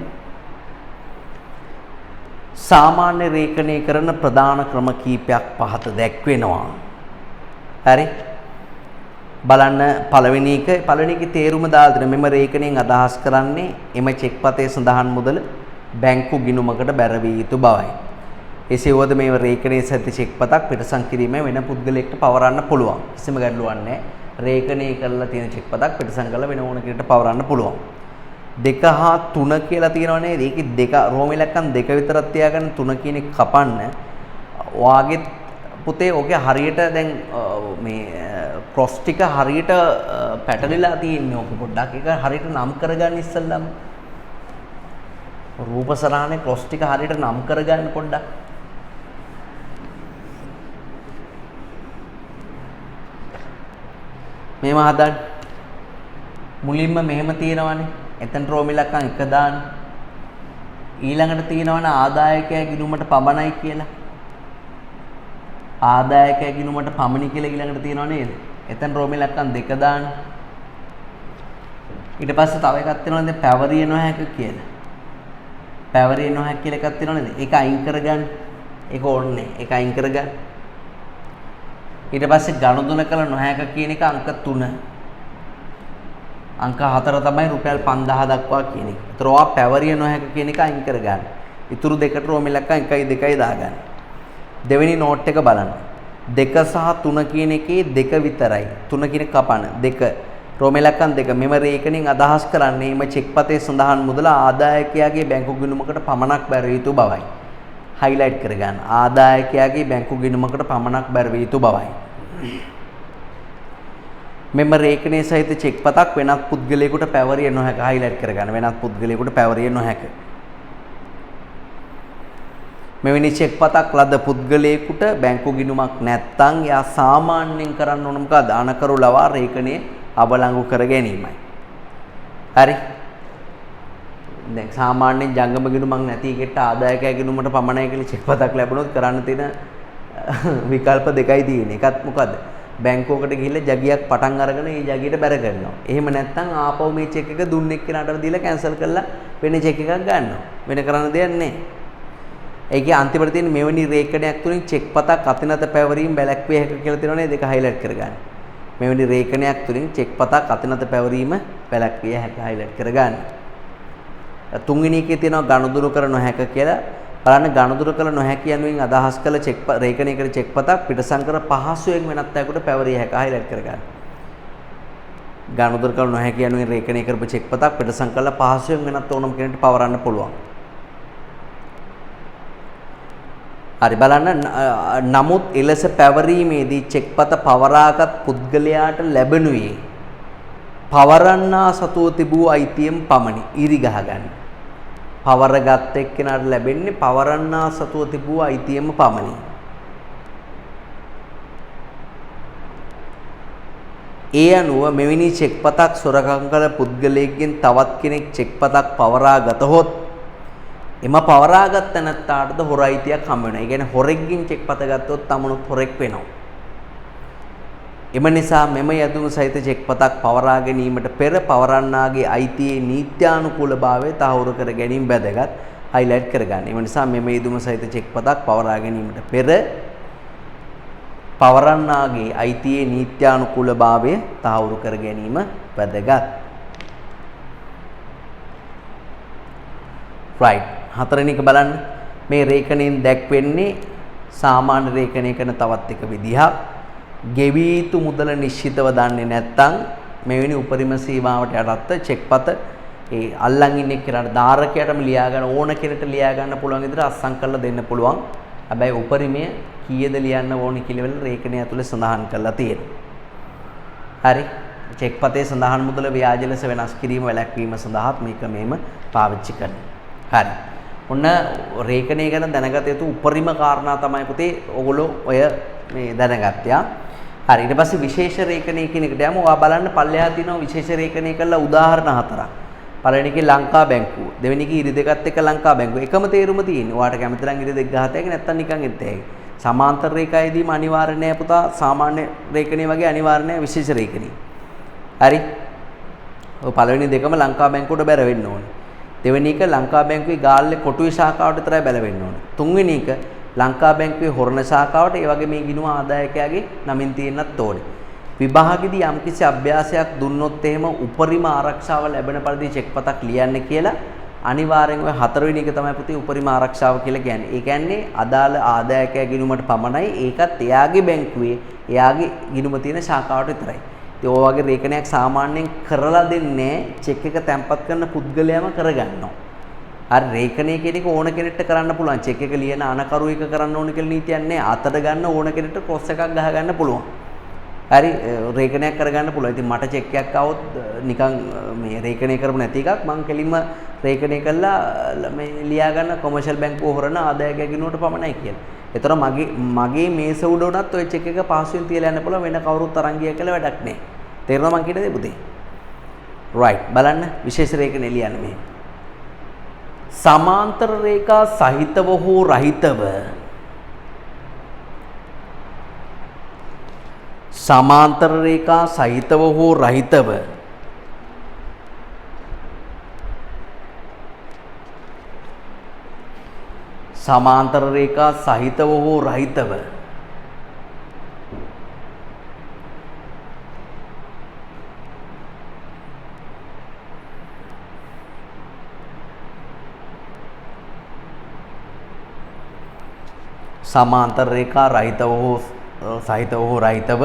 A: සාමාන්‍ය රේඛනය කරන ප්‍රධාන ක්‍රම කීපයක් පහත දැක්වෙනවා. හරි. බලන්න පළවෙනි එකේ තේරුම දාලා දෙන මෙම රේඛනයෙන් අදහස් කරන්නේ එම චෙක් පතේ සඳහන් මුදල බැංකු ගිණුමකට බැරවිය යුතු බවයි. එසේ වුවද මේ රේඛනයේ සැති චෙක් පතක් පිටසම් කිරීමෙන් වෙන පුද්ගලයෙකුට පවරන්න පුළුවන්. කිසිම ගැටලුවක් නැහැ. රේඛනය කරලා තියෙන චෙක් පතක් පිටසම් කරලා වෙන ඕන කෙනෙකුට පවරන්න පුළුවන්. 2 හා 3 කියලා තියෙනව නේද? ඒකේ 2 රෝම ඉලක්කම් 2 විතරක් තියාගන්න 3 කියන එක කපන්න. ඔයාගේ පුතේ ඔගේ හරියට දැන් මේ ක්‍රොස් ටික හරියට පැටලිලා තියෙන්නේ ඔක පොඩ්ඩක් ඒක හරියට නම් කරගන්න ඉස්සෙල්ලාම රූප සරහනේ ක්‍රොස් ටික හරියට නම් කරගන්න පොඩ්ඩක් මේව හදන්න මුලින්ම මෙහෙම තියෙනවනේ එතන රෝම ඉලක්කම් 1 දාන්න ඊළඟට තියෙනවනේ ආදායකයා ගිණුමට පමණයි කියලා ආදායකයා ගිණුමට පමණි කියලා ඊළඟට තියෙනව නේද? එතන රෝම ඉලක්කම් 2 දාන්න. ඊට පස්සේ තව එකක් තියෙනවා නේද? පැවරිය නොහැක කියලා. පැවරිය නොහැක කියලා එකක් තියෙනව නේද? ඒක අයින් කරගන්න. ඒක ඕනේ. ඒක අයින් කරගන්න. ඊට පස්සේ ගනුදෙනු කළ නොහැක කියන එක අංක 3. අංක 4 තමයි රුපියල් 5000 දක්වා කියන එක. ඒතර ඔයා පැවරිය නොහැක කියන එක අයින් කරගන්න. ඊටු දෙකට රෝම ඉලක්කම් 1යි 2යි දාගන්න. දෙවෙනි නෝට් එක බලන්න 2 සහ 3 කියන එකේ 2 විතරයි 3 කියන කපන 2 රෝම ඉලක්කම් 2 මෙම රේඛනයෙන් අදහස් කරන්නේ මේ චෙක් පතේ සඳහන් මුදල ආදායකයාගේ බැංකු ගිණුමකට පමණක් බැරිය යුතු බවයි highlight කරගන්න ආදායකයාගේ බැංකු ගිණුමකට පමණක් බැරිය යුතු බවයි මෙම රේඛනයේ සහිත චෙක් පතක් වෙනත් පුද්ගලයෙකුට පැවරිය නොහැක highlight කරගන්න වෙනත් පුද්ගලයෙකුට පැවරිය නොහැක මෙවැනි චෙක් පතක් ලද පුද්ගලයෙකුට බැංකු ගිණුමක් නැත්නම් එයා සාමාන්‍යයෙන් කරන්න ඕන මොකද? අනකරු ලවා රේඛනයේ අවලංගු කර ගැනීමයි. හරි. දැන් සාමාන්‍යයෙන් ජංගම ගිණුමක් නැති එකට ආදායකය ගිණුමට පමණයි කියලා චෙක් පතක් ලැබුණොත් කරන්න තියෙන විකල්ප දෙකයි තියෙන්නේ. එකක් මොකද්ද? බැංකුවකට ගිහිල්ලා ජගියක් පටන් අරගෙන ඒ ජගියට බැර කරනවා. එහෙම නැත්නම් ආපහු මේ චෙක් එක දුන්නේ එක්කනට දීලා කැන්සල් කරලා වෙන චෙක් එකක් ගන්නවා. වෙන කරන්න දෙයක් නැහැ. ඒකේ අන්තිමට තියෙන මෙවැනි රේඛනයක් තුලින් චෙක් පතක් අතිනත පැවරීම වැළැක්විය හැකියි කියලා තියෙනවනේ දෙක හයිලයිට් කරගන්න. මෙවැනි රේඛනයක් තුලින් චෙක් පතක් අතිනත පැවරීම වැළැක්විය හැකියි හයිලයිට් කරගන්න. තුන්වෙනි එකේ තියෙනවා ගනුදෙනු කර නොහැක කියලා. බලන්න ගනුදෙනු කළ නොහැකි යනුවෙන් අදහස් කළ චෙක් රේඛනයකට චෙක් පතක් පිටසංකර පහසුවෙන් වෙනත් අයෙකුට පැවරිය හැකියි හයිලයිට් කරගන්න. ගනුදෙනු කළ නොහැකි යනුවෙන් රේඛනය කරපු චෙක් පතක් පිටසංකර පහසුවෙන් වෙනත් ඕනම කෙනෙකුට පවරන්න පුළුවන්. හරි බලන්න නමුත් එලෙස පැවරීමේදී චෙක්පත පවරාගත් පුද්ගලයාට ලැබෙනුයේ පවරන්නා සතුව තිබූ අයිතියෙන් පමණි. ඉරි ගහගන්න. පවරගත් එක්කෙනාට ලැබෙන්නේ පවරන්නා සතුව තිබූ අයිතියෙන්ම පමණි. ඒ අනුව මෙවැනි චෙක්පතක් සොරකම් කළ පුද්ගලයෙක්ගෙන් තවත් කෙනෙක් චෙක්පතක් පවරා ගතහොත් එම පවරාගත් තැනැත්තාටද හොර අයිතියක් හම්බ වෙනවා. ඒ කියන්නේ හොරෙක්ගෙන් චෙක් පත ගත්තොත් තමනුත් හොරෙක් වෙනවා. එම නිසා මෙම යදුම සහිත චෙක් පතක් පවරා ගැනීමට පෙර පවරන්නාගේ අයිතියේ නීත්‍යානුකූලභාවය තහවුරු කර ගැනීම වැදගත්. හයිලයිට් කරගන්න. එම නිසා මෙම යදුම සහිත චෙක් පතක් පවරා ගැනීමට පෙර පවරන්නාගේ අයිතියේ නීත්‍යානුකූලභාවය තහවුරු කර ගැනීම වැදගත්. right. හතරවෙනි එක බලන්න. මේ රේඛනයෙන් දැක්වෙන්නේ සාමාන්‍ය රේඛනය කරන තවත් එක විදිහක්. ගෙවි යුතු මුදල නිශ්චිතව දන්නේ නැත්නම් මෙවැනි උපරිම සීමාවට යටත්ව චෙක්පත ඒ අල්ලන් ඉන්න එක්කනට ධාරකයටම ලියා ගන්න ඕන කෙනෙක්ට ලියා ගන්න පුළුවන් විදිහට අස්සම් කරලා දෙන්න පුළුවන්. හැබැයි උපරිමය කීයද ලියන්න ඕනි කියලා රේඛනය ඇතුලේ සඳහන් කරලා තියෙනවා. හරි. චෙක්පතේ සඳහන් මුදල ව්‍යාජ ලෙස වෙනස් කිරීම වැළැක්වීම සඳහා මේක මෙහෙම පාවිච්චි කරනවා. හරි. ඔන්න රේඛනය ගැන දැනගත යුතු උපරිම කාරණා තමයි පුතේ ඔයගොල්ලෝ ඔය මේ දැනගත්තා. හරි. ඊට පස්සේ විශේෂ රේඛනය කියන එකට යමු. ඔයා බලන්න පල්ලෙහා තියෙනවා විශේෂ රේඛනය කළා උදාහරණ හතරක්. පළවෙනි එකේ ලංකා බැංකුව. දෙවෙනි එකේ ඉරි දෙකත් එක්ක ලංකා බැංකුව. එකම තේරුම තියෙන්නේ. ඔයාට කැමති නම් ඉරි දෙක ගහත හැකි නැත්නම් නිකන් එත් හැකි. සමාන්තර රේඛාවේදීම අනිවාර්ය නෑ පුතා. සාමාන්‍ය රේඛනය වගේ අනිවාර්ය නෑ විශේෂ රේඛනය. හරි. ඔය පළවෙනි දෙකම ලංකා බැංකුවට බැර වෙන්න ඕනේ. දෙවෙනි එක ලංකා බැංකුවේ ගාල්ලේ කොටුවේ ශාඛාවට විතරයි බැලවෙන්න ඕනේ. තුන්වෙනි එක ලංකා බැංකුවේ හොරණ ශාඛාවට ඒ වගේ මේ ගිණුම ආදායකයාගේ නමින් තියෙන්නත් ඕනේ. විභාගෙදී යම්කිසි අභ්‍යාසයක් දුන්නොත් එහෙම උපරිම ආරක්ෂාව ලැබෙන පරිදි චෙක්පතක් ලියන්න කියලා අනිවාර්යෙන් ඔය හතරවෙනි එක තමයි පුතේ උපරිම ආරක්ෂාව කියලා කියන්නේ. ඒ කියන්නේ අදාළ ආදායකයා ගිණුමට පමණයි ඒකත් එයාගේ බැංකුවේ එයාගේ ගිණුම තියෙන ශාඛාවට විතරයි. ඉතින් ඔය වගේ රේඛනයක් සාමාන්‍යයෙන් කරලා දෙන්නේ චෙක් එක තැම්පත් කරන පුද්ගලයාම කරගන්නවා. අර රේඛනය කියන එක ඕන කෙනෙක්ට කරන්න පුළුවන්. චෙක් එක ලියන අනකරු එක කරන්න ඕන කියලා නීතියක් නැහැ. අතට ගන්න ඕන කෙනෙක්ට ක්‍රොස් එකක් ගහ ගන්න පුළුවන්. හරි රේඛනයක් කරගන්න පුළුවන්. ඉතින් මට චෙක් එකක් આવොත් නිකන් මේ රේඛනය කරපු නැති එකක් මම කෙලින්ම රේඛනය කළා මේ ලියා ගන්න කොමර්ෂල් බැංකුව හොරන ආදායකයා ගිණුවට පමණයි කියලා. ඒතර මගේ මේස උඩ උනත් ওই චෙක් එක පහසුවෙන් තියලා යන්න පුළුවන්. වෙන කවුරුත් තරංග ගියා කියලා වැඩක් නැහැ. තේරෙනවද මං කියන්නේ පුතේ? right බලන්න විශේෂ රේඛන එළියන්න මේ. සමාන්තර රේඛා සහිතව හෝ රහිතව සමාන්තර රේඛා සහිතව හෝ රහිතව සමාන්තර රේඛා සහිතව හෝ රහිතව සමාන්තර රේඛා රහිතව හෝ සහිතව හෝ රහිතව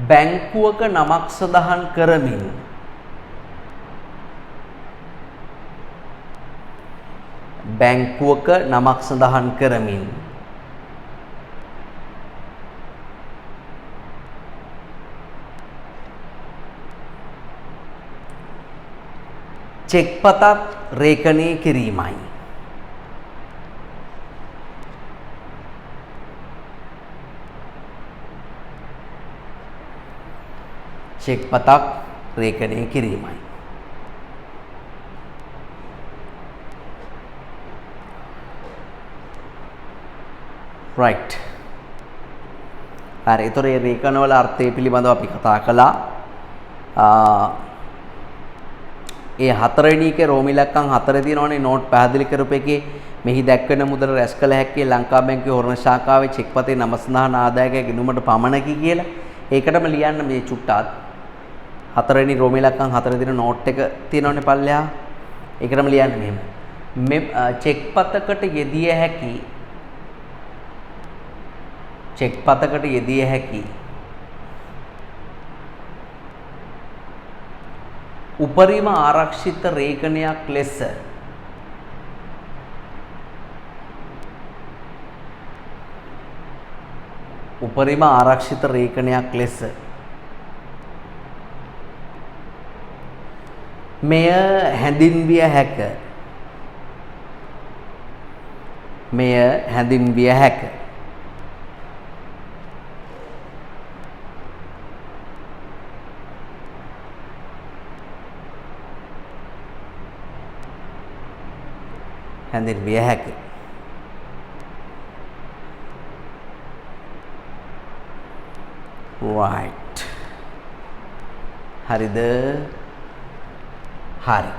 A: බැංකුවක නමක් සඳහන් කරමින් බැංකුවක නමක් සඳහන් කරමින් චෙක්පතක් රේඛනය කිරීමයි. චෙක් පතක් රේඛනය කිරීමයි. right. හරි. ඒතර මේ රේඛන වල අර්ථය පිළිබඳව අපි කතා කළා. ඒ හතරවෙනි එකේ රෝම ඉලක්කම් 4 තියෙනවනේ නෝට් පැහැදිලි කරපු එකේ මෙහි දැක්වෙන මුදල රැස් කළ හැක්කේ ලංකා බැංකුවේ හොරණ ශාඛාවේ චෙක් පතේ නම සඳහන් ආදායකයේ ගිණුමට පමණකි කියලා. ඒකටම ලියන්න මේ චුට්ටත් හතරවෙනි රෝම ඉලක්කම් 4 තියෙන නෝට් එක තියෙනවනේ පල්ලෙහා. ඒකටම ලියන්න මෙහෙම. මේ චෙක් පතකට යෙදිය හැකි චෙක් පතකට යෙදිය හැකි උපරිම ආරක්ෂිත රේඛනයක් ලෙස උපරිම ආරක්ෂිත රේඛනයක් ලෙස මෙය හැඳින්විය හැක. මෙය හැඳින්විය හැක. හැඳින්විය හැක. right. හරිද? හරි.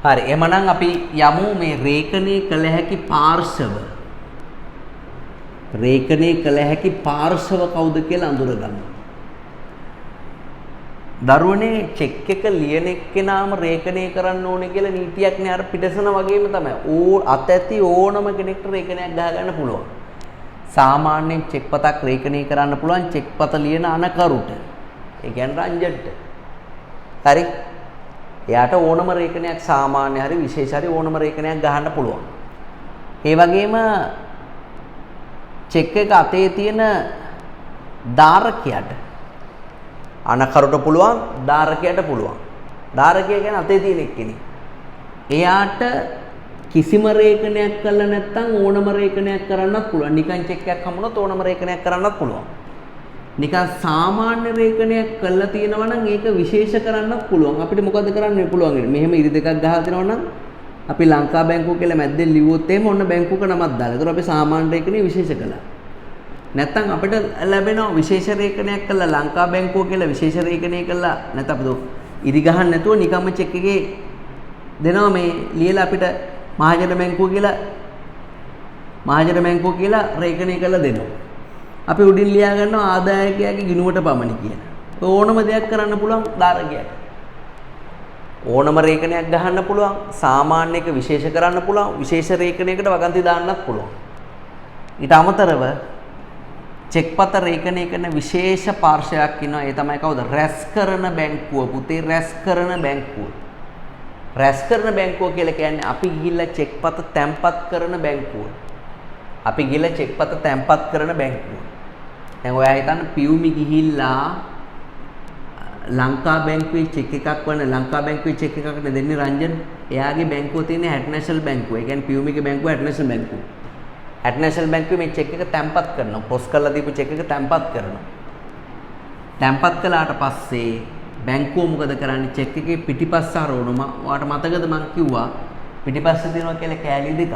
A: හරි. එමනම් අපි යමු මේ රේඛනයේ කළ හැකි පාර්ශව. රේඛනයේ කළ හැකි පාර්ශව කවුද කියලා අඳුරගන්න. දරුවනේ චෙක් එක ලියන එක්කෙනාම රේඛනය කරන්න ඕනේ කියලා නීතියක් නෑ. අර පිටසන වගේම තමයි. අත ඇති ඕනම කෙනෙක්ට රේඛනයක් ගහ ගන්න පුළුවන්. සාමාන්‍යයෙන් චෙක් පතක් රේඛනය කරන්න පුළුවන් චෙක් පත ලියන අනකරුට. ඒ කියන්නේ රංජන්ට. හරි. එයාට ඕනම රේඛනයක් සාමාන්‍ය හරි විශේෂ හරි ඕනම රේඛනයක් ගහන්න පුළුවන්. ඒ වගේම චෙක් එක අතේ තියෙන ධාරකයට අනකරුට පුළුවන් ධාරකයට පුළුවන්. ධාරකය කියන්නේ අතේ තියෙන එක්කෙනෙක්. එයාට කිසිම රේඛනයක් කළා නැත්නම් ඕනම රේඛනයක් කරන්නත් පුළුවන්. නිකන් චෙක් එකක් හමුනොත් ඕනම රේඛනයක් කරන්නත් පුළුවන්. නිකන් සාමාන්‍ය රේඛනයක් කළා තියෙනවා නම් ඒක විශේෂ කරන්නත් පුළුවන්. අපිට මොකද කරන්න පුළුවන්? මෙහෙම ඉරි දෙකක් ගහලා තියෙනවා නම් අපි ලංකා බැංකුව කියලා මැද්දෙන් ලිව්වොත් එහෙම ඔන්න බැංකුවක නමක් දාලා. ඒතර අපි සාමාන්‍ය රේඛනය විශේෂ කළා. නැත්නම් අපිට ලැබෙනවා විශේෂ රේඛනයක් කළා ලංකා බැංකුව කියලා විශේෂ රේඛනය කළා. නැත්නම් අපිට ඉරි ගහන්න නැතුව නිකම්ම චෙක් එකේ දෙනවා මේ ලියලා අපිට මහජන බැංකුව කියලා රේඛනය කරලා දෙනවා. අපි උඩින් ලියා ගන්නවා ආදායකයාගේ ගිණුමට පමණි කියලා. ඕනම දෙයක් කරන්න පුළුවන් ධාරකයාට. ඕනම රේඛනයක් ගහන්න පුළුවන්, සාමාන්‍ය එක විශේෂ කරන්න පුළුවන්, විශේෂ රේඛනයකට වගන්ති දාන්නත් පුළුවන්. ඊට අමතරව චෙක් පත රේඛනය කරන විශේෂ පාර්ශවයක් ඉන්නවා. ඒ තමයි කවුද? රැස් කරන බැංකුව. පුතේ රැස් කරන බැංකුව. රැස් කරන බැංකුව කියලා කියන්නේ අපි ගිහිල්ලා චෙක් පත තැන්පත් කරන බැංකුව. අපි ගිහිල්ලා චෙක් පත තැන්පත් කරන බැංකුව. දැන් ඔයා හිතන්න පියුමි ගිහිල්ලා ලංකා බැංකුවේ චෙක් එකක් වන ලංකා බැංකුවේ චෙක් එකක් දෙන්නේ රංජන්. එයාගේ බැංකුව තියෙන්නේ හැට් නැෂනල් බැංකුව. ඒ කියන්නේ පියුමිගේ බැංකුව හැට් නැෂනල් බැංකුව. හැට් නැෂනල් බැංකුවේ මේ චෙක් එක තැන්පත් කරනවා. පොස් කරලා දීපු චෙක් එක තැන්පත් කරනවා. තැන්පත් කළාට පස්සේ බැංකුව මොකද කරන්නේ? චෙක් එකේ පිටිපස්ස හරවනවා. ඔයාට මතකද මං කිව්වා පිටිපස්ස තියෙනවා කියලා කෑලි දෙකක්.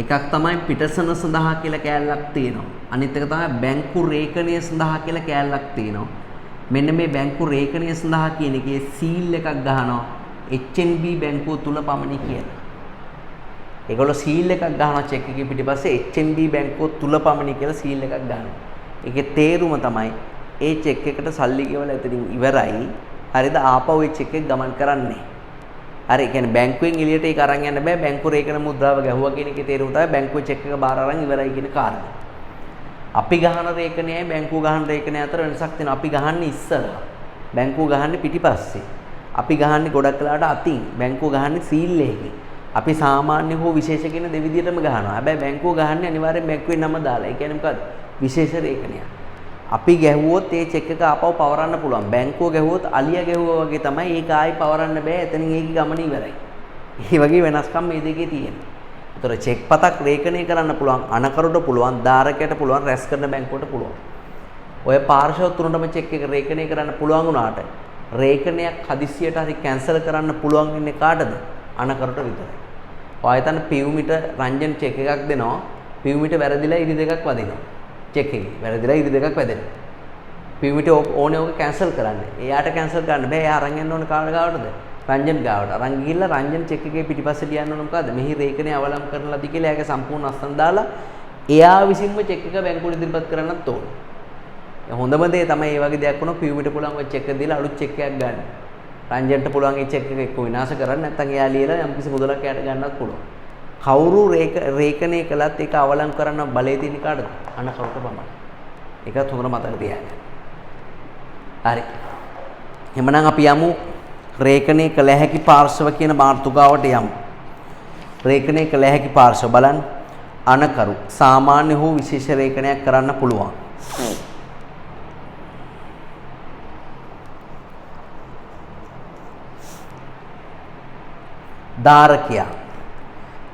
A: එකක් තමයි පිටසන සඳහා කියලා කෑල්ලක් තියෙනවා. අනිත් එක තමයි බැංකු රේඛනය සඳහා කියලා කෑල්ලක් තියෙනවා. මෙන්න මේ බැංකු රේඛනය සඳහා කියන එකේ සීල් එකක් ගහනවා HNB බැංකුව තුල පමණි කියලා. ඒගොල්ලෝ සීල් එකක් ගහනවා චෙක් එකේ පිටිපස්සේ HNB බැංකුව තුල පමණි කියලා සීල් එකක් ගන්නවා. ඒකේ තේරුම තමයි ඒ චෙක් එකට සල්ලි ගෙවලා එතනින් ඉවරයි. හරිද? ආපහු ඒ චෙක් එක ගමන් කරන්නේ. හරි. ඒ කියන්නේ බැංකුවෙන් එළියට ඒක අරන් යන්න බෑ. බැංකු රේඛන මුද්‍රාව ගැහුවා කියන එකේ තේරුම තමයි බැංකුවේ චෙක් එක බාර අරන් ඉවරයි කියන කාරණය. අපි ගහන රේඛනයයි බැංකුව ගහන රේඛනය අතර වෙනසක් තියෙනවා. අපි ගහන්නේ ඉස්සරහා. බැංකුව ගහන්නේ පිටිපස්සේ. අපි ගහන්නේ ගොඩක් වෙලාවට අතින්. බැංකුව ගහන්නේ සීල් එකකින්. අපි සාමාන්‍ය හෝ විශේෂ කියන දෙවිදියටම ගහනවා. හැබැයි බැංකුව ගහන්නේ අනිවාර්යෙන් බැංකුවේ නම දාලා. ඒ කියන්නේ මොකද්ද? විශේෂ රේඛනයක්. අපි ගැහුවොත් ඒ චෙක් එක ආපහු පවරන්න පුළුවන්. බැංකුව ගැහුවොත් අලියා ගැහුවා වගේ තමයි ඒක ආයි පවරන්න බෑ. එතනින් ඒකේ ගමන ඉවරයි. මේ වගේ වෙනස්කම් මේ දෙකේ තියෙනවා. ඒතර චෙක් පතක් රේඛනය කරන්න පුළුවන්, අනකරුට පුළුවන්, ධාරකයට පුළුවන්, රැස් කරන බැංකුවට පුළුවන්. ඔය පාර්ශව තුනටම චෙක් එක රේඛනය කරන්න පුළුවන් වුණාට රේඛනයක් හදිස්සියට හරි කැන්සල් කරන්න පුළුවන් වෙන්නේ කාටද? අනකරුට විතරයි. ඔයතන පියුමිට රංජන් චෙක් එකක් දෙනවා. පියුමිට වැරදිලා ඉරි දෙකක් වදිනවා. චෙක් එකේ වැරදිලා ඉරි දෙකක් වැදෙනවා. පියුමිට ඕනේ ඕක කැන්සල් කරන්න. එයාට කැන්සල් කරන්න බෑ. එයා අරන් යන්න ඕනේ කාට ගාවටද? රංජන් ගාවට. අරන් ගිහිල්ලා රංජන් චෙක් එකේ පිටිපස්සේ ලියන්න ඕනේ මොකද්ද? මෙහි රේඛනය අවලම් කරනලාද කියලා එයාගේ සම්පූර්ණ අස්තන් දාලා එයා විසින්ම චෙක් එක බැංකුවට ඉදිරිපත් කරන්නත් ඕනේ. හොඳම දේ තමයි මේ වගේ දෙයක් වුණොත් පියුමිට පුළුවන් ඔය චෙක් එක දීලා අලුත් චෙක් එකක් ගන්න. රංජන්ට පුළුවන් ඒ චෙක් එක එක්ක විනාශ කරන්න නැත්නම් එයා ලියලා යම්කිසි මුදලක් එයාට ගන්නත් පුළුවන්. කවුරු රේඛනය කළත් ඒක අවලං කරන්න බලය තියෙන කාටද? අනකරුට පමණයි. ඒකත් හොඳට මතක තියාගන්න. හරි. එහෙනම් අපි යමු රේඛනය කළ හැකි පාර්ශව කියන මාතෘකාවට යමු. රේඛනය කළ හැකි පාර්ශව බලන්න. අනකරු සාමාන්‍ය හෝ විශේෂ රේඛනයක් කරන්න පුළුවන්.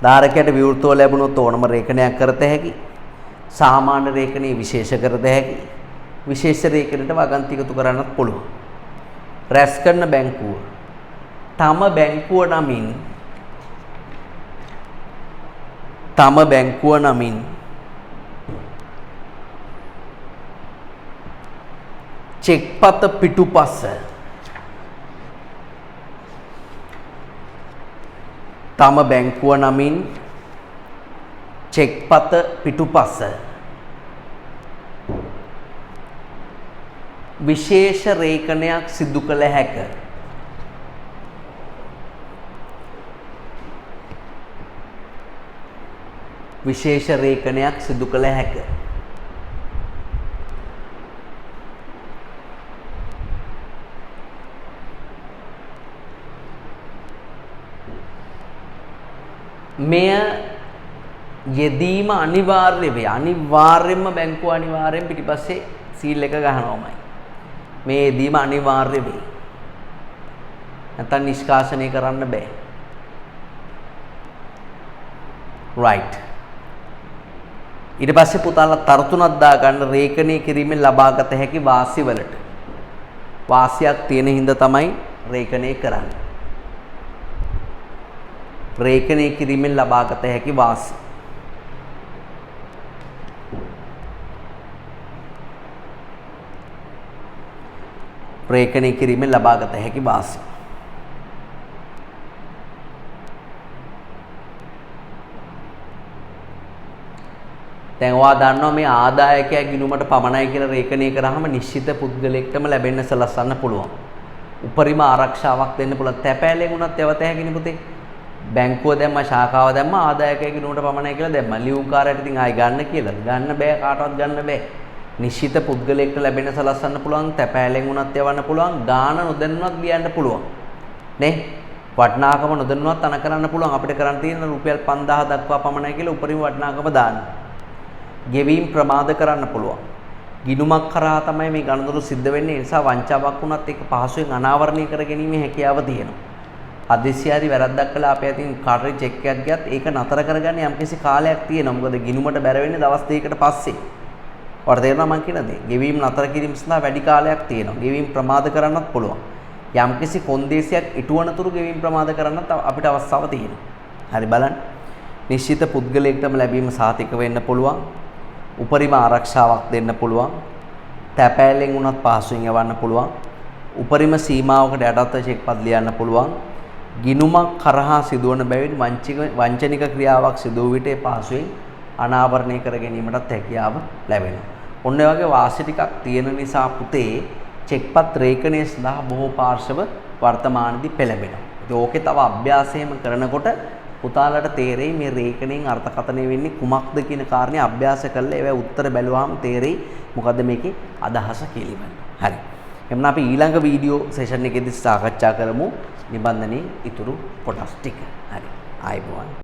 A: ධාරකයට විවෘතව ලැබුණොත් ඕනම රේඛනයක් කරත හැකි. සාමාන්‍ය රේඛනයේ විශේෂ කරත හැකි. විශේෂ රේඛනයට වගන්තිගතු කරන්නත් පුළුවන්. රැස් කරන බැංකුව තම බැංකුව නමින් චෙක්පත පිටුපස තම බැංකුව නමින් චෙක්පත පිටුපස විශේෂ රේඛනයක් සිදු කළ හැක. විශේෂ රේඛනයක් සිදු කළ හැක. මෙය යෙදීම අනිවාර්ය වේ. අනිවාර්යයෙන්ම බැංකුව අනිවාර්යෙන් පිටිපස්සේ සීල් එක ගහනවාමයි. මේ යෙදීම අනිවාර්ය වේ. නැත්නම් නිෂ්කාශනය කරන්න බෑ. right. ඊට පස්සේ පුතාලා තරතුණක් දා ගන්න රේඛනය කිරීමෙන් ලබාගත හැකි වාසිවලට. වාසියක් තියෙන හින්දා තමයි රේඛනය කරන්නේ. රේඛනය කිරීමෙන් ලබාගත හැකි වාසි. රේඛනය කිරීමෙන් ලබාගත හැකි වාසි. දැන් ඔයා දන්නවා මේ ආදායකයා ගිණුමට පමණයි කියලා රේඛනය කරාම නිශ්චිත පුද්ගලයෙක්ටම ලැබෙන්න සලස්සන්න පුළුවන්. උපරිම ආරක්ෂාවක් දෙන්න පුළුවන්. තැපෑලෙන් උනත් යවත හැකිනේ පුතේ. බැංකුව දැම්ම ශාඛාව දැම්ම ආදායකයෙක් ගිණුමට පමණයි කියලා දැම්ම. ලියුම්කාරයට ඉතින් ආයි ගන්න කියලා. ගන්න බෑ කාටවත් ගන්න බෑ. නිශ්චිත පුද්ගලයෙක්ට ලැබෙන්න සලස්සන්න පුළුවන්. තැපෑලෙන් උනත් යවන්න පුළුවන්. ගාන නොදැනුවත් ලියන්න පුළුවන්. නේ? වටිනාකම නොදැනුවත් අන කරන්න පුළුවන්. අපිට කරන්න තියෙන රුපියල් 5000 දක්වා පමණයි කියලා උපරිම වටිනාකම දාන්න. ගෙවීම් ප්‍රමාද කරන්න පුළුවන්. ගිණුමක් කරා තමයි මේ ගණදොර සිද්ධ වෙන්නේ. ඒ නිසා වංචාවක් වුණත් ඒක පහසුවෙන් අනාවරණය කර ගැනීමේ හැකියාව තියෙනවා. හදිස්සියදී වැරද්දක් කළා අපේ අතින් කාටරි චෙක් එකක් ගියත් ඒක නතර කරගන්න යම්කිසි කාලයක් තියෙනවා. මොකද ගිණුමට බැර වෙන්නේ දවස් 2කට පස්සේ. ඔයාලට තේරෙනවා මම කියන දේ. ගෙවීම් නතර කිරීම සඳහා වැඩි කාලයක් තියෙනවා. ගෙවීම් ප්‍රමාද කරන්නත් පුළුවන්. යම්කිසි කොන්දේසියක් ඉටුවනතුරු ගෙවීම් ප්‍රමාද කරන්නත් අපිට අවස්ථාව තියෙනවා. හරි බලන්න. නිශ්චිත පුද්ගලයෙක්ටම ලැබීම සාතික වෙන්න පුළුවන්. උපරිම ආරක්ෂාවක් දෙන්න පුළුවන්. තැපෑලෙන් උනත් පහසුවෙන් යවන්න පුළුවන්. උපරිම සීමාවකට යටත්ව චෙක්පත් ලියන්න පුළුවන්. ගිණුමක් කරහා සිදුවන බැවින් වංචනික ක්‍රියාවක් සිදු වූ විට ඒ පහසුවෙන් අනාවරණය කර ගැනීමටත් හැකියාව ලැබෙනවා. ඔන්න ඔය වගේ වාසි ටිකක් තියෙන නිසා පුතේ චෙක්පත් රේඛනය සඳහා බොහෝ පාර්ශව වර්තමානයේදී පෙළඹෙනවා. ඉතින් ඕකේ තව අභ්‍යාසයම කරනකොට පුතාලට තේරෙයි මේ රේඛණයෙන් අර්ථකථනය වෙන්නේ කුමක්ද කියන කාරණේ අභ්‍යාස කරලා ඒවැ උත්තර බැලුවාම තේරෙයි මොකද්ද මේකේ අදහස කියලා. හරි. එම්නම් අපි ඊළඟ වීඩියෝ සෙෂන් එකේදී සාකච්ඡා කරමු නිබන්ධනයේ ඉතුරු කොටස් ටික. හරි. ආයුබෝවන්.